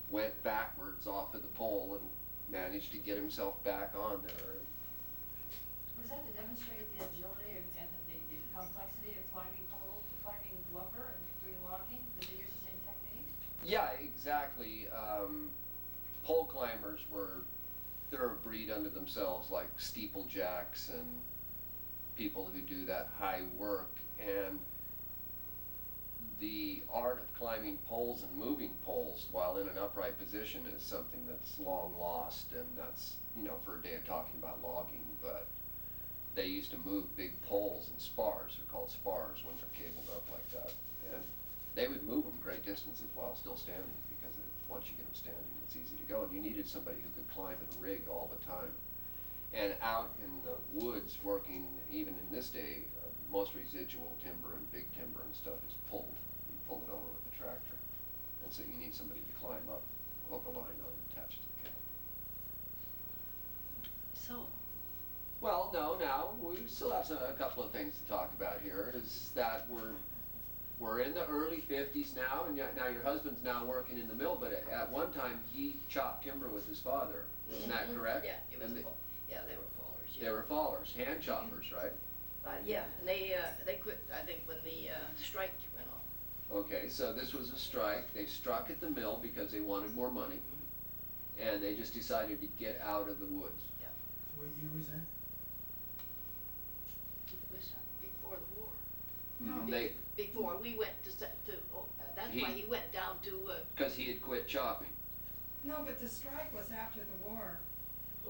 went backwards off of the pole and managed to get himself back on there. Was that to demonstrate the agility and the complexity of climbing poles, climbing lumber and doing logging? Did they use the same techniques? Yeah, exactly. Pole climbers they're a breed unto themselves, like steeplejacks and people who do that high work. And the art of climbing poles and moving poles while in an upright position is something that's long lost, and that's, for a day of talking about logging, but they used to move big poles in spars. They're called spars when they're cabled up like that. And they would move them great distances while still standing, because once you get them standing, it's easy to go. And you needed somebody who could climb and rig all the time. And out in the woods working, even in this day, most residual timber and big timber and stuff is pulled. You pull it over with a tractor. And so you need somebody to climb up, hook a line on, and attach to the cab. So, Well, no, now, we still have a couple of things to talk about here, is that we're in the early 50s now, and now your husband's now working in the mill, but at one time he chopped timber with his father, isn't that correct? yeah, it was And yeah, they were fallers, yeah. they were fallers, hand choppers, right? Yeah, and they quit, I think, when the strike went on. Okay, so this was a strike. They struck at the mill because they wanted more money, and they just decided to get out of the woods. What year was that? It was before the war. Mhm. They, Before, we went that's why he went down to, because he had quit chopping. No, but the strike was after the war.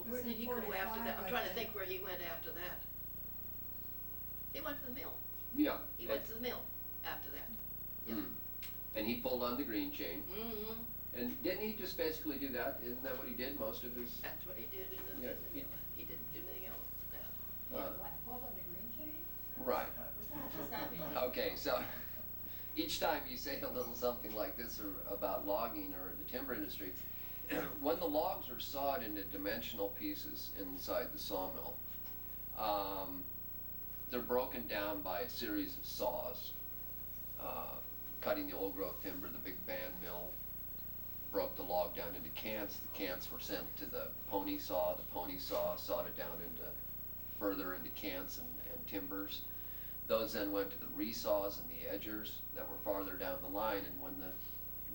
where was in did he go after 45, that? I'm I trying to think. think where he went after that. He went to the mill. Yeah. He went to the mill after that. Yeah. Mm. And he pulled on the green chain. Mm-hmm. And didn't he just basically do that? Isn't that what he did most of his? That's what he did in the Yeah, mill. He didn't do anything else with that. What, pulled on the green chain? Right. What's that mean? Okay, so each time you say a little something like this about logging or the timber industry, when the logs are sawed into dimensional pieces inside the sawmill, they're broken down by a series of saws. Cutting the old growth timber, the big band mill broke the log down into cants. The cants were sent to the pony saw. The pony saw sawed it down further into cants and timbers. Those then went to the resaws and the edgers that were farther down the line, and when the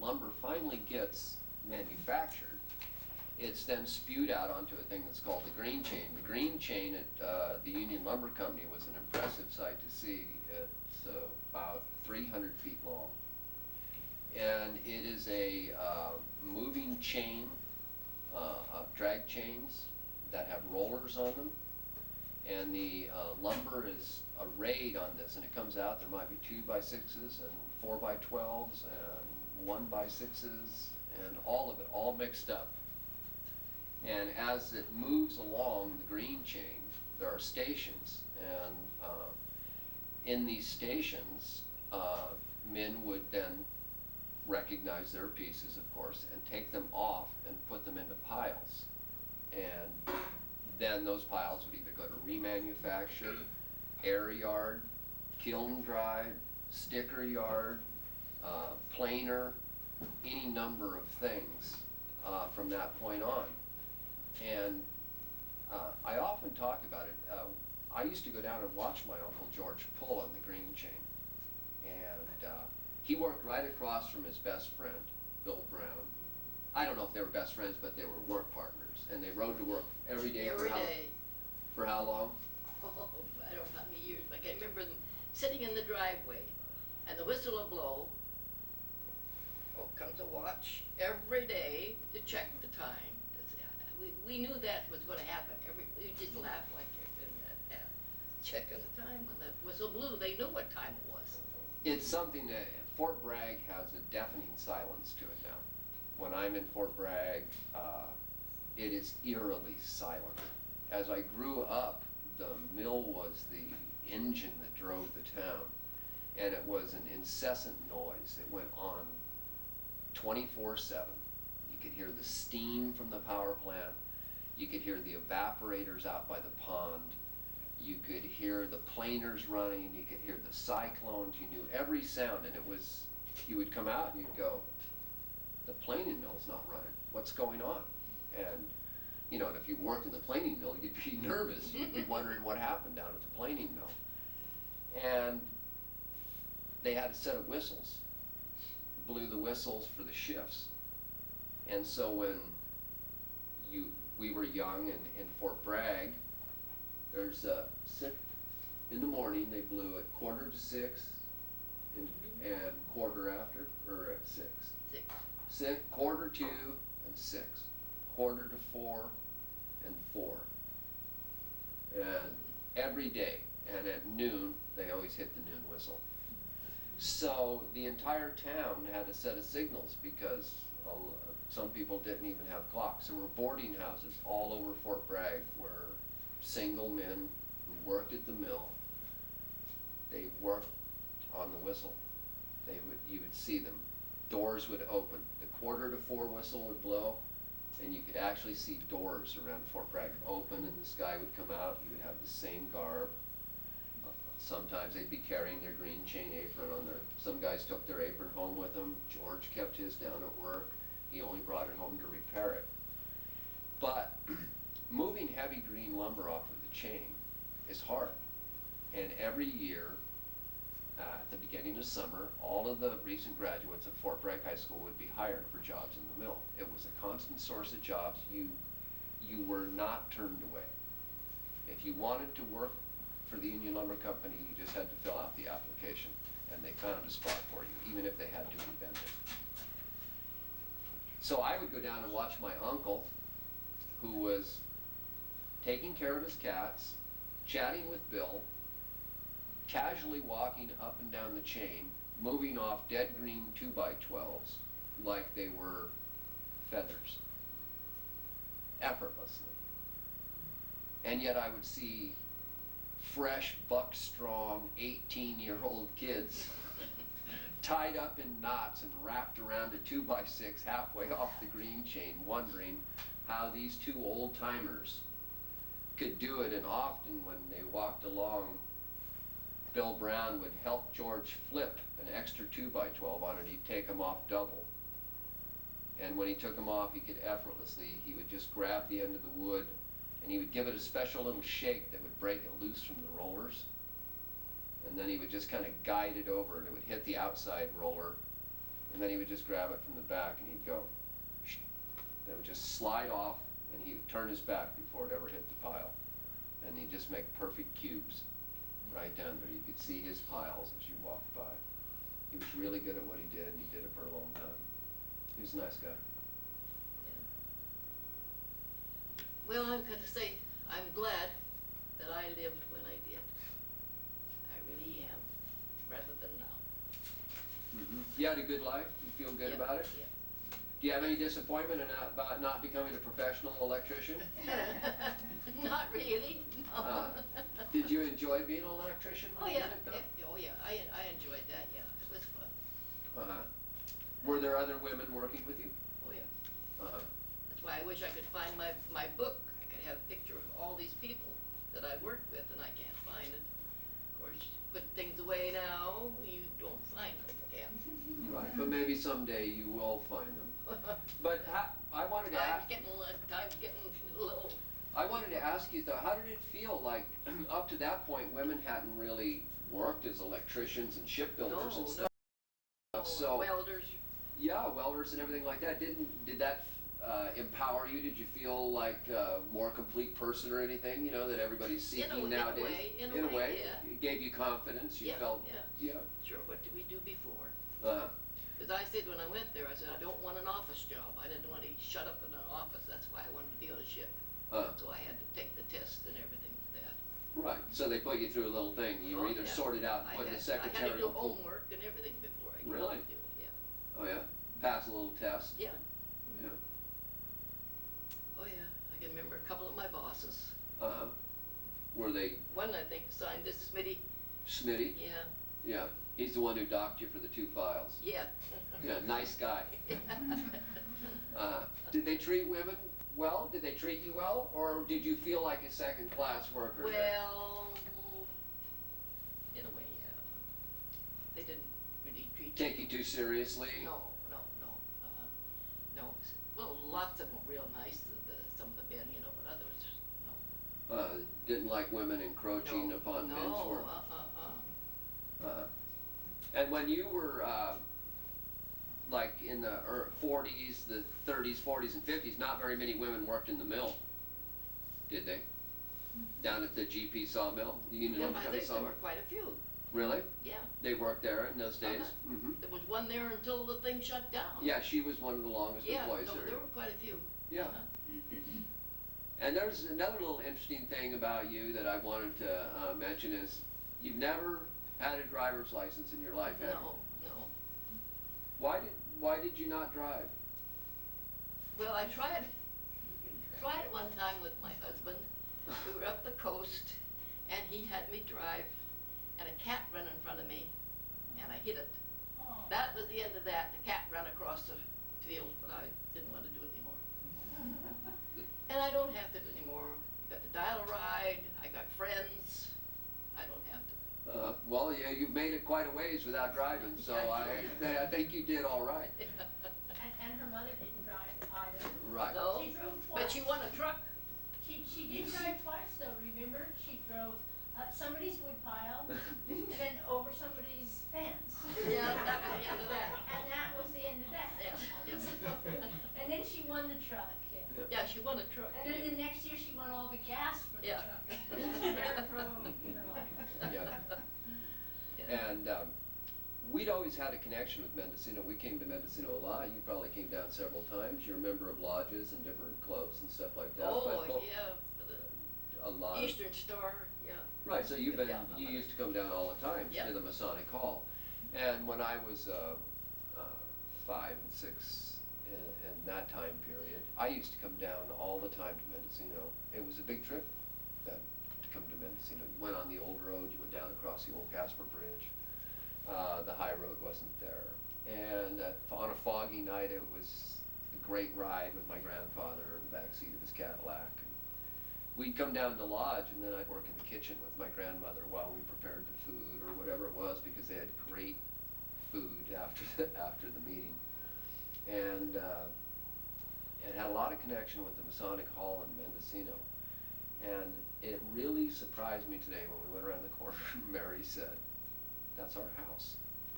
lumber finally gets manufactured, it's then spewed out onto a thing that's called the green chain. The green chain at the Union Lumber Company was an impressive sight to see. It's about 300 feet long, and it is a moving chain of drag chains that have rollers on them, and the lumber is arrayed on this, and it comes out, there might be 2x6s and 4x12s and 1x6s and all of it, all mixed up. And as it moves along the green chain, there are stations, and in these stations, men would then recognize their pieces, of course, and take them off and put them into piles. And then those piles would either go to remanufacture, air yard, kiln dried, sticker yard, planer, any number of things from that point on. And I often talk about it. I used to go down and watch my Uncle George pull on the green chain. And he worked right across from his best friend, Bill Brown. I don't know if they were best friends, but they were work partners. And they rode to work every day. Every day. For how long? Oh, I don't know how many years, but I can remember them sitting in the driveway, and the whistle would blow. Oh, comes a watch every day to check the time. We knew that was gonna happen. We just laughed like they're doing that. Checking the time. When the whistle blew, they knew what time it was. It's something that Fort Bragg has a deafening silence to it now. When I'm in Fort Bragg, it is eerily silent. As I grew up, the mill was the engine that drove the town, and it was an incessant noise that went on 24/7. You could hear the steam from the power plant. You could hear the evaporators out by the pond. You could hear the planers running. You could hear the cyclones. You knew every sound, and it was, you would come out and you'd go, the planing mill's not running. What's going on? And, you know, and if you worked in the planing mill, you'd be nervous. You'd be wondering what happened down at the planing mill. And they had a set of whistles, blew the whistles for the shifts. And so when we were young in Fort Bragg, there's in the morning they blew at 5:45 and quarter after, or at 6. 6, 1:45 and 6, 3:45 and 4. And every day, and at noon, they always hit the noon whistle. So the entire town had a set of signals because some people didn't even have clocks. There were boarding houses all over Fort Bragg where single men who worked at the mill, they worked on the whistle. You would see them. Doors would open. The 3:45 whistle would blow, and you could actually see doors around Fort Bragg open, and this guy would come out. He would have the same garb. Sometimes they'd be carrying their green chain apron on their, some guys took their apron home with them. George kept his down at work. He only brought it home to repair it. But moving heavy green lumber off of the chain is hard. And every year, at the beginning of summer, all of the recent graduates of Fort Bragg High School would be hired for jobs in the mill. It was a constant source of jobs. You were not turned away. If you wanted to work for the Union Lumber Company, you just had to fill out the application, and they found a spot for you, even if they had to invent it. So I would go down and watch my uncle, who was taking care of his cats, chatting with Bill, casually walking up and down the chain, moving off dead green 2x12s like they were feathers, effortlessly. And yet I would see fresh, buck-strong, 18-year-old kids tied up in knots and wrapped around a 2x6 halfway off the green chain, wondering how these two old-timers could do it. And often when they walked along, Bill Brown would help George flip an extra 2x12 on it. He'd take them off double. And when he took them off, he could effortlessly, he would just grab the end of the wood, and he would give it a special little shake that would break it loose from the rollers. And then he would just kind of guide it over, and it would hit the outside roller. And then he would just grab it from the back, and he'd go, shh. And it would just slide off, and he would turn his back before it ever hit the pile. And he'd just make perfect cubes right down there. You could see his piles as you walked by. He was really good at what he did, and he did it for a long time. He was a nice guy. Well, I've got to say, I'm glad that I lived when I did. I really am, rather than now. Mm-hmm. You had a good life? You feel good Yep, about it? yep. Do you have any disappointment about not becoming a professional electrician? Not really, no. Did you enjoy being an electrician Oh, when you yeah, did it, though? oh, yeah, I enjoyed that, yeah, it was fun, Uh-huh. Were there other women working with you? oh, yeah. Uh-huh. That's why I wish I could find my book. I could have a picture of all these people that I worked with, and I can't find it. Of course, put things away now, you don't find them again. Right, but maybe someday you will find them. But I wanted to ask. Time's getting low. I wanted to ask you though, how did it feel like, up to that point, women hadn't really worked as electricians and shipbuilders and No, stuff? So, Welders, yeah, welders and everything like that, did that empower you? Did you feel like a more complete person or anything, you know, that everybody's seeking nowadays? in a way, yeah. It gave you confidence, you Yeah, felt, yeah. yeah. Sure, what did we do before? Uh, Because I said when I went there, I said, I don't want an office job. I didn't want to shut up in an office. That's why I wanted to be on a ship. So I had to take the test and everything for that. right, so they put you through a little thing, you were Oh, either yeah. sorted out and put in the I had to do secretarial pool. homework and everything before I Really? could do it, yeah. Oh, yeah, pass a little test, Yeah, yeah, oh yeah. I can remember a couple of my bosses. uh-huh. Were they One, I think, signed this Smitty. Smitty? Yeah, Yeah, he's the one who docked you for the 2 files. yeah. Yeah, nice guy. Did they treat women well? Did they treat you well? Or did you feel like a second-class worker there? Well, in a way, they didn't really treat Take you too seriously? No. Well, lots of them were real nice, some of the men, you know, but others, no. Didn't like women encroaching No, upon men's no, work? And when you were, like in the 40s, the 30s, 40s, and 50s, not very many women worked in the mill, did they? Down at the GP sawmill, the Union Yeah, Lumber I Company think there sawmill? were quite a few, Really? yeah. They worked there in those days? Uh-huh. Mm-hmm. There was one there until the thing shut down. Yeah, she was one of the longest Yeah, employees no, there. there were quite a few. Yeah. Uh-huh. And there's another little interesting thing about you that I wanted to mention is you've never had a driver's license in your life, have you? No. Why did you not drive? Well, I tried it one time with my husband. We were up the coast, and he had me drive, and a cat ran in front of me, and I hit it. Oh. That was the end of that. The cat ran across the field, but I didn't want to do it anymore. And I don't have to do it anymore. You got the dial-a-ride, I got friends. I don't have to. Well, yeah, you've made it quite a ways without driving, so I think you did all right. And her mother didn't drive either. Right. No, She drove but twice. she won a truck. She did drive twice though, remember? She drove up somebody's wood pile and then over somebody's fence. Yeah, that was the end of that. And that was the end of that. Yeah. And then she won the truck. Yeah, she won a truck. And then the next year she won all the gas for the Yeah. truck. Her from her life. Yeah. And we'd always had a connection with Mendocino. We came to Mendocino a lot. You probably came down several times. You're a member of lodges and different clubs and stuff like that. Oh, but yeah, for the a lot. Eastern Star, yeah. Right, so you Yeah. used to come down all the time Yeah. to the Masonic Hall. And when I was 5 and 6 in that time period, I used to come down all the time to Mendocino. It was a big trip to come to Mendocino. You went on the old road, you went down across the old Casper Bridge. The high road wasn't there. And on a foggy night, it was a great ride with my grandfather in the back seat of his Cadillac. We'd come down to lodge, and then I'd work in the kitchen with my grandmother while we prepared the food or whatever it was, because they had great food after the meeting, and had a lot of connection with the Masonic Hall in Mendocino. And it really surprised me today when we went around the corner and Mary said, "That's our house,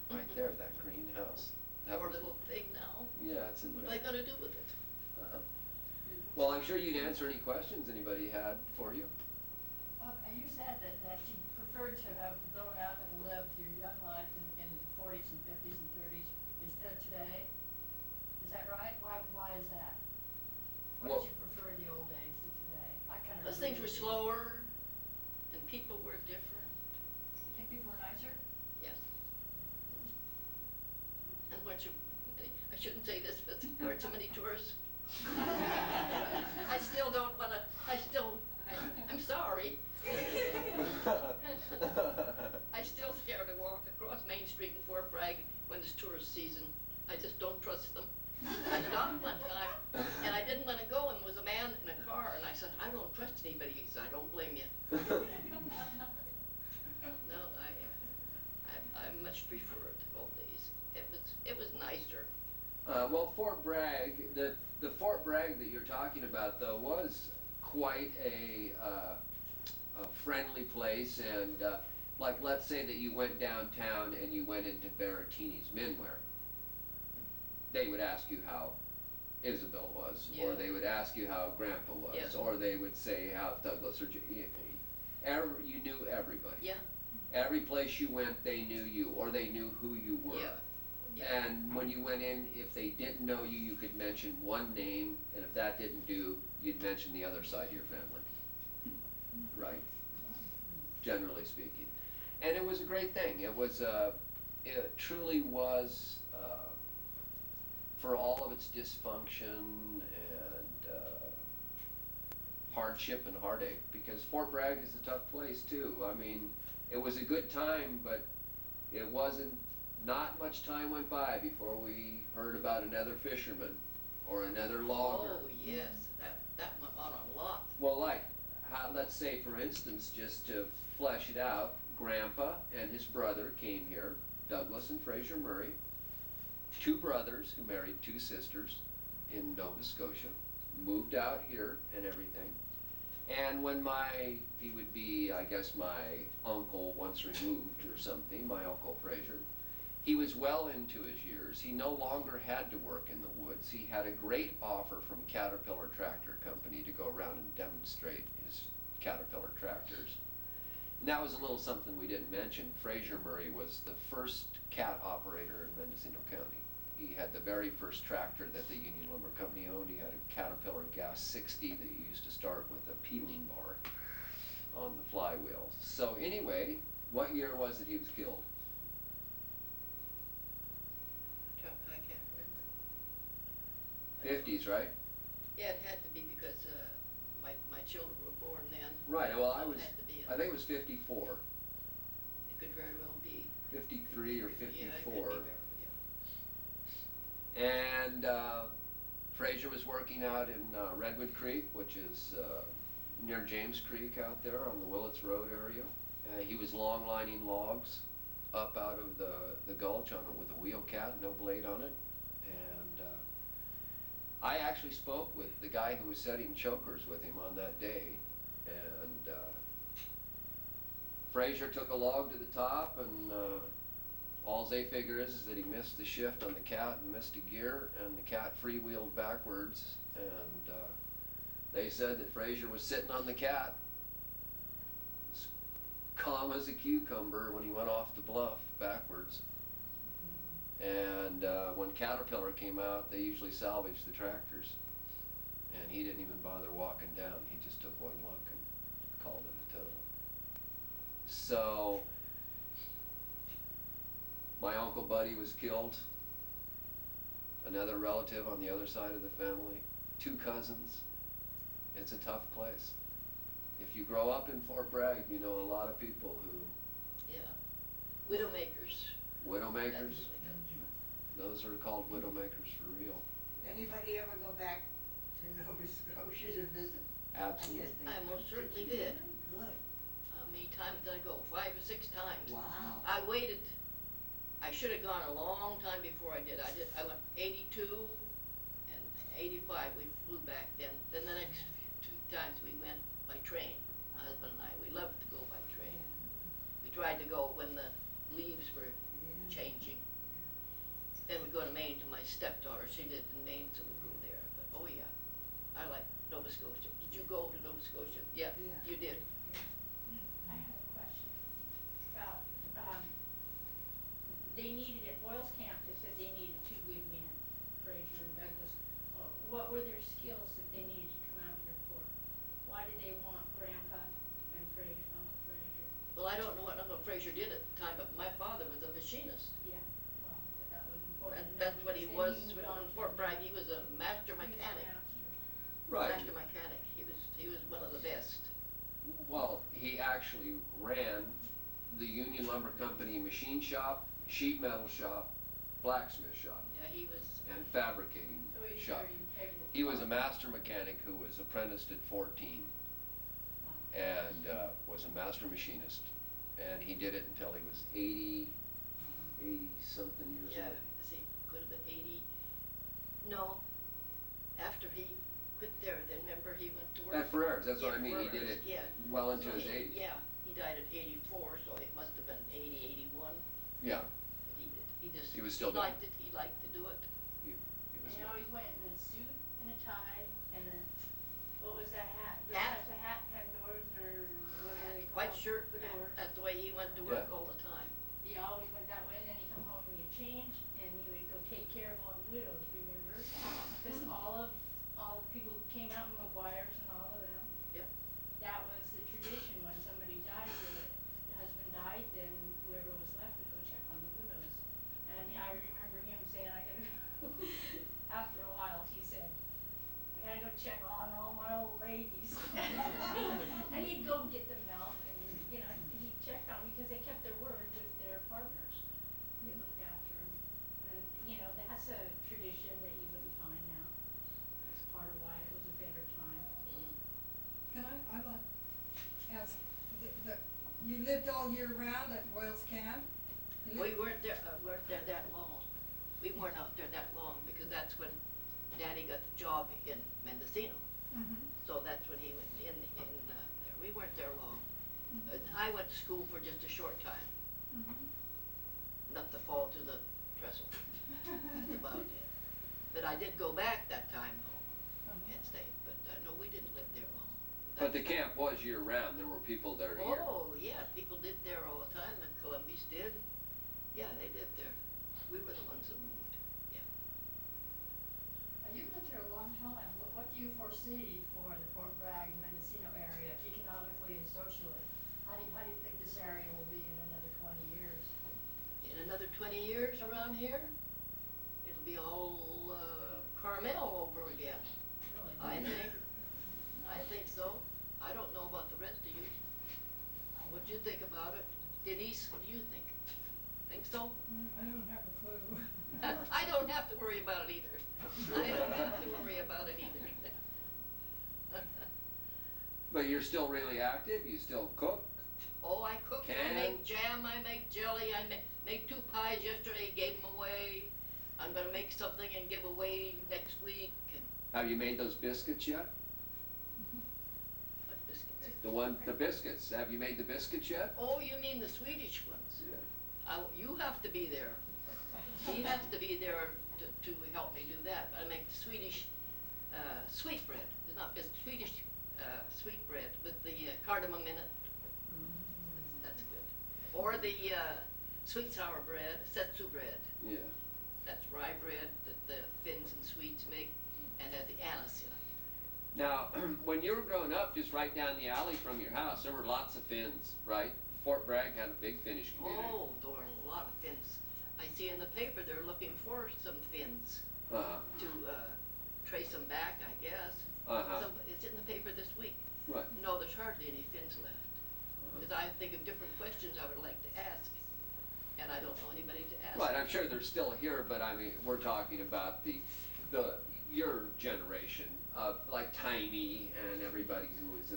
right there, that green house." That Poor was- little thing now. Yeah, it's in What am there. I gonna do with it? Uh-huh. Well, I'm sure you'd answer any questions anybody had for you. You said that you preferred to have grown up and lived your young life in the 40s and 50s and 30s instead of today. Is that right? Why is that? Why Well- did you prefer the old days to today? I kind of. Those things were slower, and people were different, You think people were nicer? yes. And once you, I shouldn't say this, but there were too many tourists. I still don't wanna, I'm sorry. I'm still scared to walk across Main Street in Fort Bragg when it's tourist season. I just don't trust them. I stopped one time, and I didn't wanna go, and there was a man in a car, and I said, "I don't trust anybody." He said, "I don't blame you." No, I much prefer the old days. It was nicer. Well, Fort Bragg, the Fort Bragg that you're talking about though was quite a friendly place, and like, let's say that you went downtown and you went into Berrettini's Minware. They would ask you how Isabel was, or Yeah. they would ask you how Grandpa was, Yeah. or they would say how Douglas or you knew everybody. Yeah, Every place you went, they knew you, or they knew who you were. yeah, yeah. And when you went in, if they didn't know you, you could mention one name, and if that didn't do, you'd mention the other side of your family. Right? Generally speaking. And it was a great thing. It truly was, for all of its dysfunction and hardship and heartache, because Fort Bragg is a tough place too. I mean, it was a good time, but it wasn't, not much time went by before we heard about another fisherman or another logger. Oh, yes, that went on a lot. Well, like, let's say for instance, just to flesh it out, Grandpa and his brother came here, Douglas and Fraser Murray, two brothers who married two sisters in Nova Scotia, moved out here and everything. And when he would be, I guess, my uncle once removed or something, my Uncle Fraser, he was well into his years. He no longer had to work in the woods. He had a great offer from Caterpillar Tractor Company to go around and demonstrate his Caterpillar tractors. And that was a little something we didn't mention. Fraser Murray was the first cat operator in Mendocino County. He had the very first tractor that the Union Lumber Company owned. He had a Caterpillar Gas 60 that he used to start with a peeling bar on the flywheel. So anyway, what year was it he was killed? I can't remember. 50s, right? Yeah, it had to be because, my children were born then. Right, well, So it had to be I think it was 54, It could very well be. 53 or Yeah, it could be 54. very, yeah. And Fraser was working out in Redwood Creek, which is near James Creek out there on the Willits Road area. He was long lining logs up out of the gulch on it with a wheel cat, no blade on it. And I actually spoke with the guy who was setting chokers with him on that day. And Fraser took a log to the top, and all they figure is that he missed the shift on the cat and missed a gear, and the cat freewheeled backwards. And they said that Fraser was sitting on the cat, as calm as a cucumber, when he went off the bluff backwards. And when Caterpillar came out, they usually salvaged the tractors. And he didn't even bother walking down. He just took one look and called it a total. So my Uncle Buddy was killed. Another relative on the other side of the family. Two cousins. It's a tough place. If you grow up in Fort Bragg, you know a lot of people who, Yeah. Widowmakers. widowmakers, That's what they got. those are called widowmakers for real. Anybody ever go back to Nova Scotia to visit? Absolutely. I most certainly did. Good. How many times did I go? 5 or 6 times. Wow. I waited, I should have gone a long time before I did. I went 82 and 85, we flew back then. Then the next 2 times we went by train, my husband and I. We loved to go by train. We tried to go when the leaves were changing. Then we'd go to Maine to my stepdaughter. She lived in Maine, so we'd go there. But, oh yeah, I like Nova Scotia. Did you go to Nova Scotia? Yeah, Yeah. you did. I have a question about, they needed, at Boyle's camp, they said they needed 2 good men, Fraser and Douglas. What were their skills that they needed to come out here for? Why did they want Grandpa and Fraser, Uncle Fraser? Well, I don't know what Uncle Fraser did at the time, but my father was a machinist. Yeah, well, but that was important. to know That's what he because was, they moved when on in to Fort Bragg, another- he was a master he was a mechanic. master. Right. Master mechanic. He was one of the best. Well, he actually ran the Union Lumber Company machine shop, sheet metal shop, blacksmith shop, Yeah, he was, and fabricating So he's shop. very integral. He was a master mechanic who was apprenticed at 14 Wow. and was a master machinist. And he did it until he was 80 something years yeah, old. see, could have been 80. No, after he quit there, then remember he went to work At Ferrer's, that's what I Yeah, mean, he did Ferrer's, it yeah. well into So his he- 80s. Yeah, he died at 84, so it must have been 80, 81. Yeah, He just, He was still he doing liked it, he liked to do it. he And was, he always went in a suit and a tie and a, what was that hat? Hat. The hat Pandores or whatever they call White it. shirt, Fedora. that's the way he went to work Yeah. all the time. He always went that way, and then he'd come home and he'd change, and he would go take care of all the widows, remember? Because all the people who came out, McGuire's and all of them, Yep. that was the tradition, when somebody died, the husband died, then whoever was left would go check on the widows. And I remember him saying, I gotta go, after a while, he said, I gotta go check on all my old ladies. And he'd go get the milk, and, you know, he'd check on, because they kept their word with their partners. They looked after them. And, you know, that's a tradition that you wouldn't find now. That's part of why it was a better time. Can I'd like to ask, you lived all year round at Boyle's Camp? You We lived- weren't there that long. We weren't out there that long, because that's when Daddy got the job in Mendocino. Mhm. So that's when he went in there. We weren't there long. I went to school for just a short time, Mhm. enough to fall to the trestle. That's about it. But I did go back that time though, and stay, but no, we didn't live there long. but the camp was year-round, there were people there here. Oh, yeah, people lived there all the time, the Columbies did. Yeah, they lived there. We were the ones that moved, yeah. You've lived here a long time. What do you foresee for the Fort Bragg, Mendocino area economically and socially? How do you think this area will be in another 20 years? In another 20 years around here, it'll be all Carmel over again. Really? I think so. I don't know about the rest of you. What do you think about it? Denise, what do you think? Think so? I don't have a clue. I don't have to worry about it either. I don't have to worry about it either. But you're still really active, you still cook? Oh, I cook, I Can- make jam, I make jelly, I made 2 pies yesterday, gave them away. I'm gonna make something and give away next week, and Have you made those biscuits yet? what biscuits? The biscuits, have you made the biscuits yet? Oh, you mean the Swedish ones? You have to be there. He has to be there to help me do that. I make the Swedish sweet bread. It's not just Swedish sweet bread with the cardamom in it. That's good. Or the sweet sour bread, setsu bread. Yeah. That's rye bread that the Finns and Swedes make, and has the anise in it. Now, when you were growing up, just right down the alley from your house, there were lots of Finns, right? Fort Bragg had a big Finnish community. Oh, there were a lot of Finns. I see in the paper they're looking for some Finns Uh-huh, to trace them back, I guess. uh-huh, It's in the paper this week. right. No, there's hardly any Finns left. Because I think of different questions I would like to ask, and I don't know anybody to ask. Right, I'm sure they're still here, but I mean, we're talking about your generation, like Tiny and everybody who was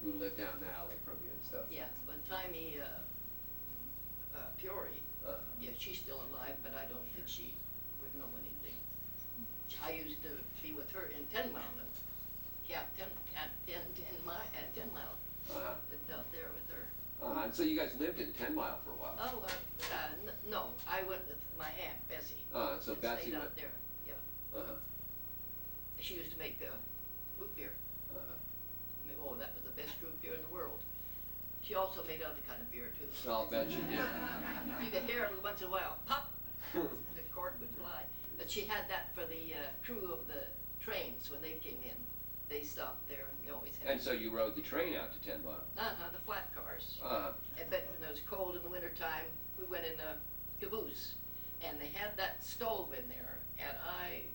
who lived down the alley from you and stuff. Yeah, but Timey, Peory, yeah, she's still alive, but I don't think she would know anything. I used to be with her in 10 Mile, yeah, 10 Mile, Uh-huh, lived out there with her. and so you guys lived in 10 Mile for a while? Oh, no, I went with my Aunt Bessie. So and Betsy stayed went, out there, yeah. uh-huh, She used to make root beer. uh-huh. Oh, that was the best root beer in the world. She also made other kind of beer too. I'll bet you did. You could hear every once in a while, pop, the cork would fly. But she had that for the crew of the trains when they came in. They stopped there and they always had. And so you rode the train out to 10 Mile? The flat cars. Uh-huh, And then when it was cold in the wintertime, we went in a caboose. And they had that stove in there. And I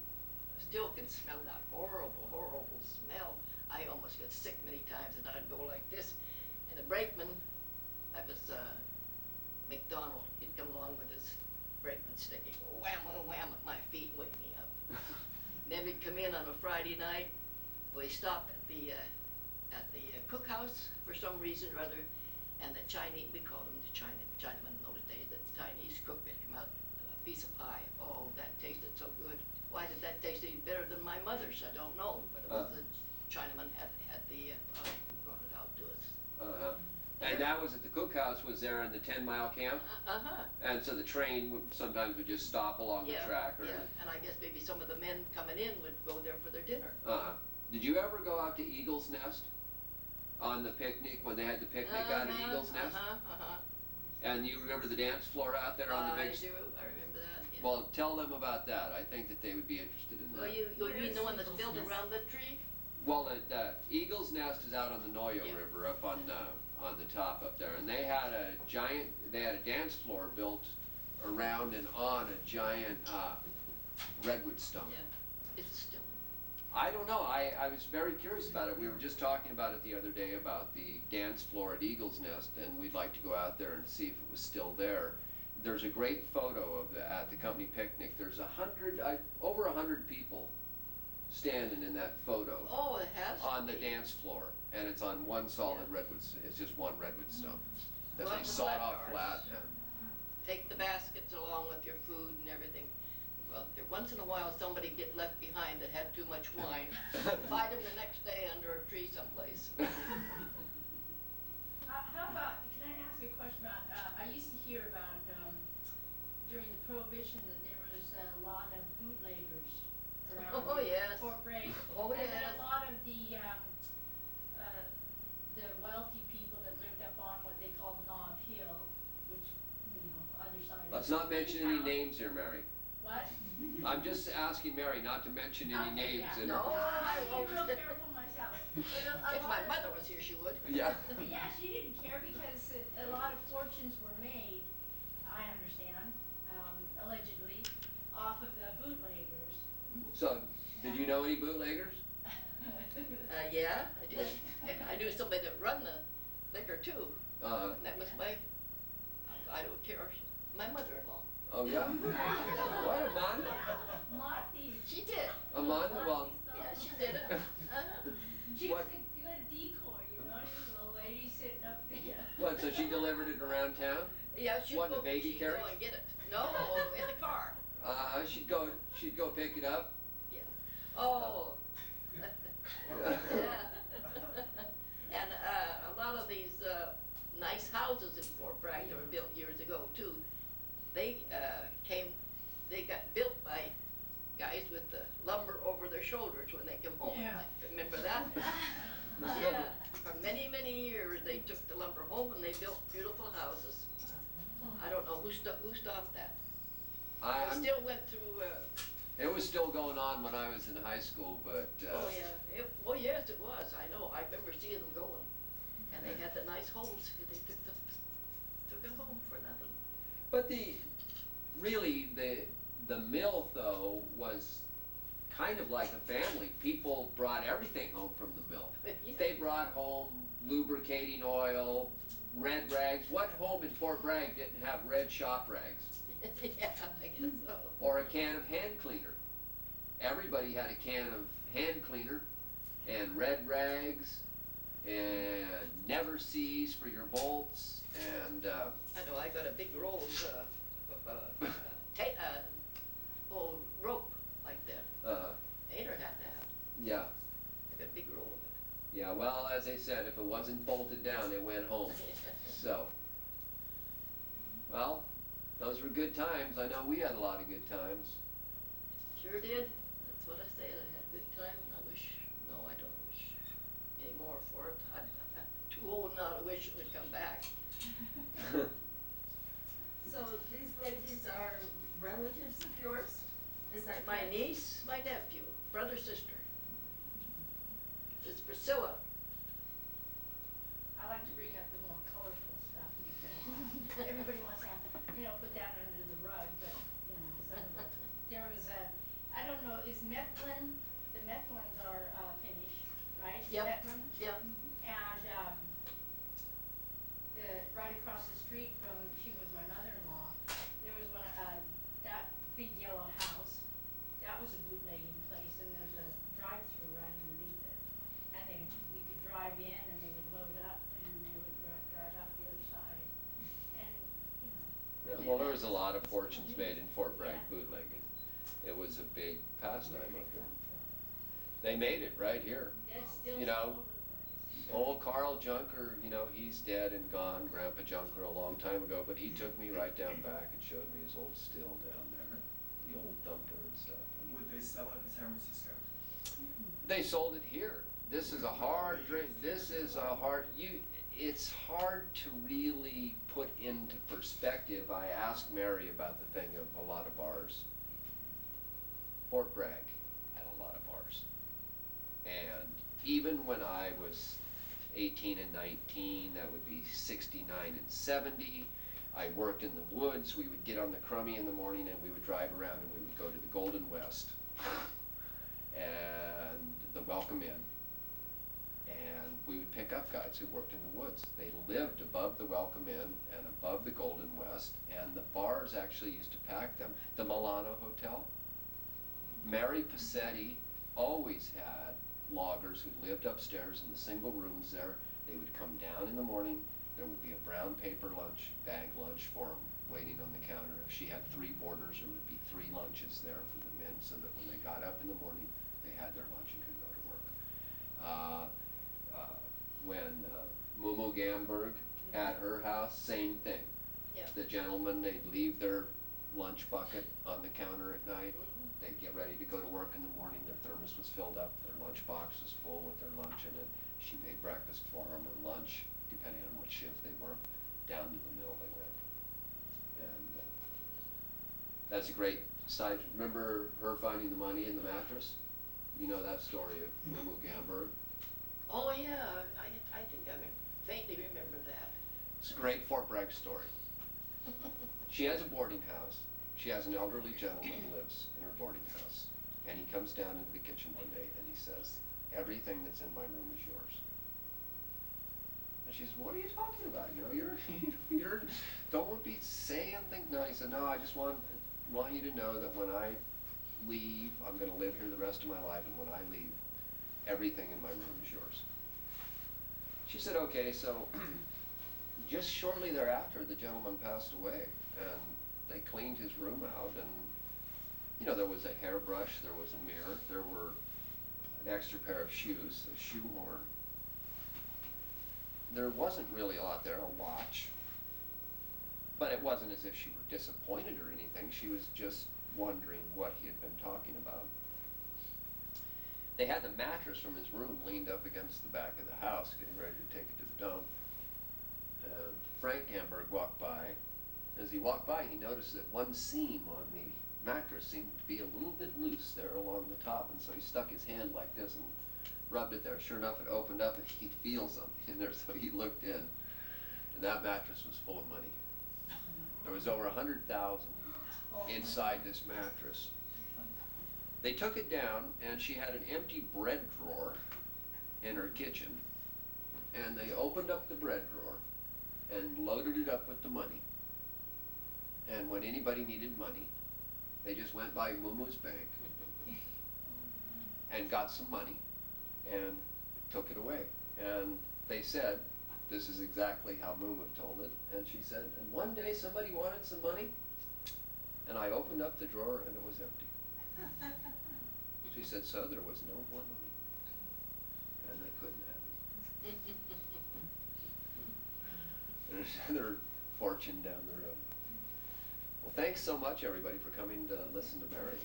still can smell that horrible, horrible smell. I almost got sick many times, and I'd go like this. And the brakeman, that was McDonald, he'd come along with his brakeman stick. He'd go wham, wham, wham at my feet and wake me up. Then we'd come in on a Friday night. We stopped at the cookhouse for some reason or other, and the Chinese, we called them the Chinaman in those days, the Chinese cook would come out, a piece of pie. Oh, that tasted so good. Why did that taste any better than my mother's? I don't know, but it was the Chinaman had And that was at the cookhouse was there in the 10-mile camp? Uh-huh. And so the train would sometimes would just stop along the Yeah, track or? yeah, and I guess maybe some of the men coming in would go there for their dinner. Did you ever go out to Eagle's Nest on the picnic, when they had the picnic out at Eagle's Nest? And you remember the dance floor out there on the big? I do, I remember that, yeah. Well, tell them about that. I think that they would be interested in that. Well, you mean the one that's built around the tree? Well, Eagle's Nest is out on the Noyo Yeah. River, up on the top up there, and they had a dance floor built around and on a giant redwood stump. Yeah, it's still I don't know. I was very curious about it. We were just talking about it the other day about the dance floor at Eagle's Nest, and we'd like to go out there and see if it was still there. There's a great photo of at the company picnic. There's over 100 people standing in that photo. Oh, it has to on the be. dance floor, and it's on one solid Yeah. redwood. It's just one redwood stump that Well, they the sawed flat off cars. flat. Take the baskets along with your food and everything. Well, once in a while, somebody get left behind that had too much wine. Find them the next day under a tree someplace. How about, can I ask you a question about, I used to hear about, during the Prohibition that there was a lot of bootleggers around. Oh, yes. Fort Bragg. Oh, And then yes. a lot of the wealthy people that lived up on what they call Knob Hill, which, other side of. Let's not mention any town. names here, Mary. What? I'm just asking Mary not to mention any Okay, names. yeah. in No. her- I was real careful myself. If my mother was here, she would. Yeah. Yeah, she didn't care because a lot of fortunes were made, I understand, allegedly, off of the bootleggers. So, did you know any bootleggers? Yeah, I did. And I knew somebody that run the liquor too. And that was I don't care, my mother-in-law. Oh yeah. What, Amanda? Marty. She did. Amanda, well, Yeah, she did it. Uh-huh. She What? was a good decoy, this little lady sitting up there. what? So she delivered it around town? Yeah, she'd What, go, the baby she'd carriage? go and get it. No, in the car. She'd go pick it up. Yeah. Oh. Yeah. And a lot of these nice houses in Fort Bragg that were built years ago too, they got built by guys with the lumber over their shoulders when they come home. Yeah. Remember that? Yeah. For many, many years, they took the lumber home and they built beautiful houses. I don't know who stopped that. I I'm- still went through, It was still going on when I was in high school, but oh yeah, well, yes, it was, I know, I remember seeing them going. And they had the nice homes, 'cause they took them home for nothing. but really the mill though was kind of like a family. People brought everything home from the mill. Yeah. They brought home lubricating oil, red rags. What home in Fort Bragg didn't have red shop rags? Yeah, I guess so. Or a can of hand cleaner? Everybody had a can of hand cleaner and red rags and never sees for your bolts and I know, I got a big roll of old rope like that. Ader had that. yeah. I got a big roll of Yeah, well, as they said, if it wasn't bolted down, it went home. it. So, well, those were good times. I know we had a lot of good times. Sure did. That's what I said. I had a good time, and I wish, no, I don't wish any more for it. I'm too old now to wish it would come back. So these ladies are relatives of yours? Is that My correct? niece, my nephew, brother, sister. It's Priscilla. I like to bring up the more colorful stuff because everybody wants to, put that under the rug, but, there was I don't know, is Methuen, the Methwens are, Finnish, right? Yep. Methuen? Yep. And, right across the street from, she was my mother-in-law, there was one, that big yellow house, that was a bootlegging place, and there's a drive-through right underneath it. And you could drive in, and they would load up, and they would drive out the other side, and, Well, there was a lot of fortunes made in Fort Bragg bootlegging. It was a big pastime up there. They made it right here. That's still You all know, over the place. Old Carl Junker, you know, he's dead and gone, Grandpa Junker, a long time ago, but he took me right down back and showed me his old still down there, the old thumper and stuff. Would they sell it in San Francisco? They sold it here. This is a hard drink. This is a hard, it's hard to really put into perspective. I asked Mary about the thing of a lot of bars. Fort Bragg had a lot of bars. And even when I was 18 and 19, that would be 69 and 70, I worked in the woods. We would get on the Crummy in the morning and we would drive around and we would go to the Golden West and the Welcome Inn. And we would pick up guys who worked in the woods. They lived above the Welcome Inn and above the Golden West, and the bars actually used to pack them. The Milano Hotel, Mary Passetti always had loggers who lived upstairs in the single rooms there. They would come down in the morning. There would be a brown paper lunch, bag lunch for them waiting on the counter. If she had 3 boarders, there would be 3 lunches there for the men so that when they got up in the morning, they had their lunch and could go to work. When Mumu Gamberg at her house, same thing. Yep. The gentlemen, they'd leave their lunch bucket on the counter at night. They'd get ready to go to work in the morning. Their thermos was filled up. Their lunch box was full with their lunch in it. She made breakfast for them or lunch, depending on what shift they worked. Down to the mill they went. And that's a great side. Remember her finding the money in the mattress? You know that story of Mumu Gamberg? Oh, yeah, I think I faintly remember that. It's a great Fort Bragg story. She has a boarding house. She has an elderly gentleman who lives in her boarding house. And he comes down into the kitchen one day and he says, everything that's in my room is yours. And she says, what are you talking about? You know, you're don't be saying things. No, he said, no, I just want you to know that when I leave, I'm going to live here the rest of my life, and when I leave, everything in my room is yours. She said, okay, so just shortly thereafter, the gentleman passed away, and they cleaned his room out, and, you know, there was a hairbrush, there was a mirror, there were an extra pair of shoes, a shoe horn. There wasn't really a lot there, a watch, but it wasn't as if she were disappointed or anything. She was just wondering what he had been talking about. They had the mattress from his room leaned up against the back of the house, getting ready to take it to the dump. And Frank Gamberg walked by. As he walked by, he noticed that one seam on the mattress seemed to be a little bit loose there along the top, and so he stuck his hand like this and rubbed it there. Sure enough, it opened up and he'd feel something in there, so he looked in, and that mattress was full of money. There was over 100,000 inside this mattress. They took it down, and she had an empty bread drawer in her kitchen, and they opened up the bread drawer and loaded it up with the money. And when anybody needed money, they just went by Mumu's bank and got some money and took it away. And they said, this is exactly how Mumu told it, and she said, and one day somebody wanted some money, and I opened up the drawer and it was empty. She said, so there was no more money, and they couldn't have it. There's another fortune down the road. Well, thanks so much, everybody, for coming to listen to Mary.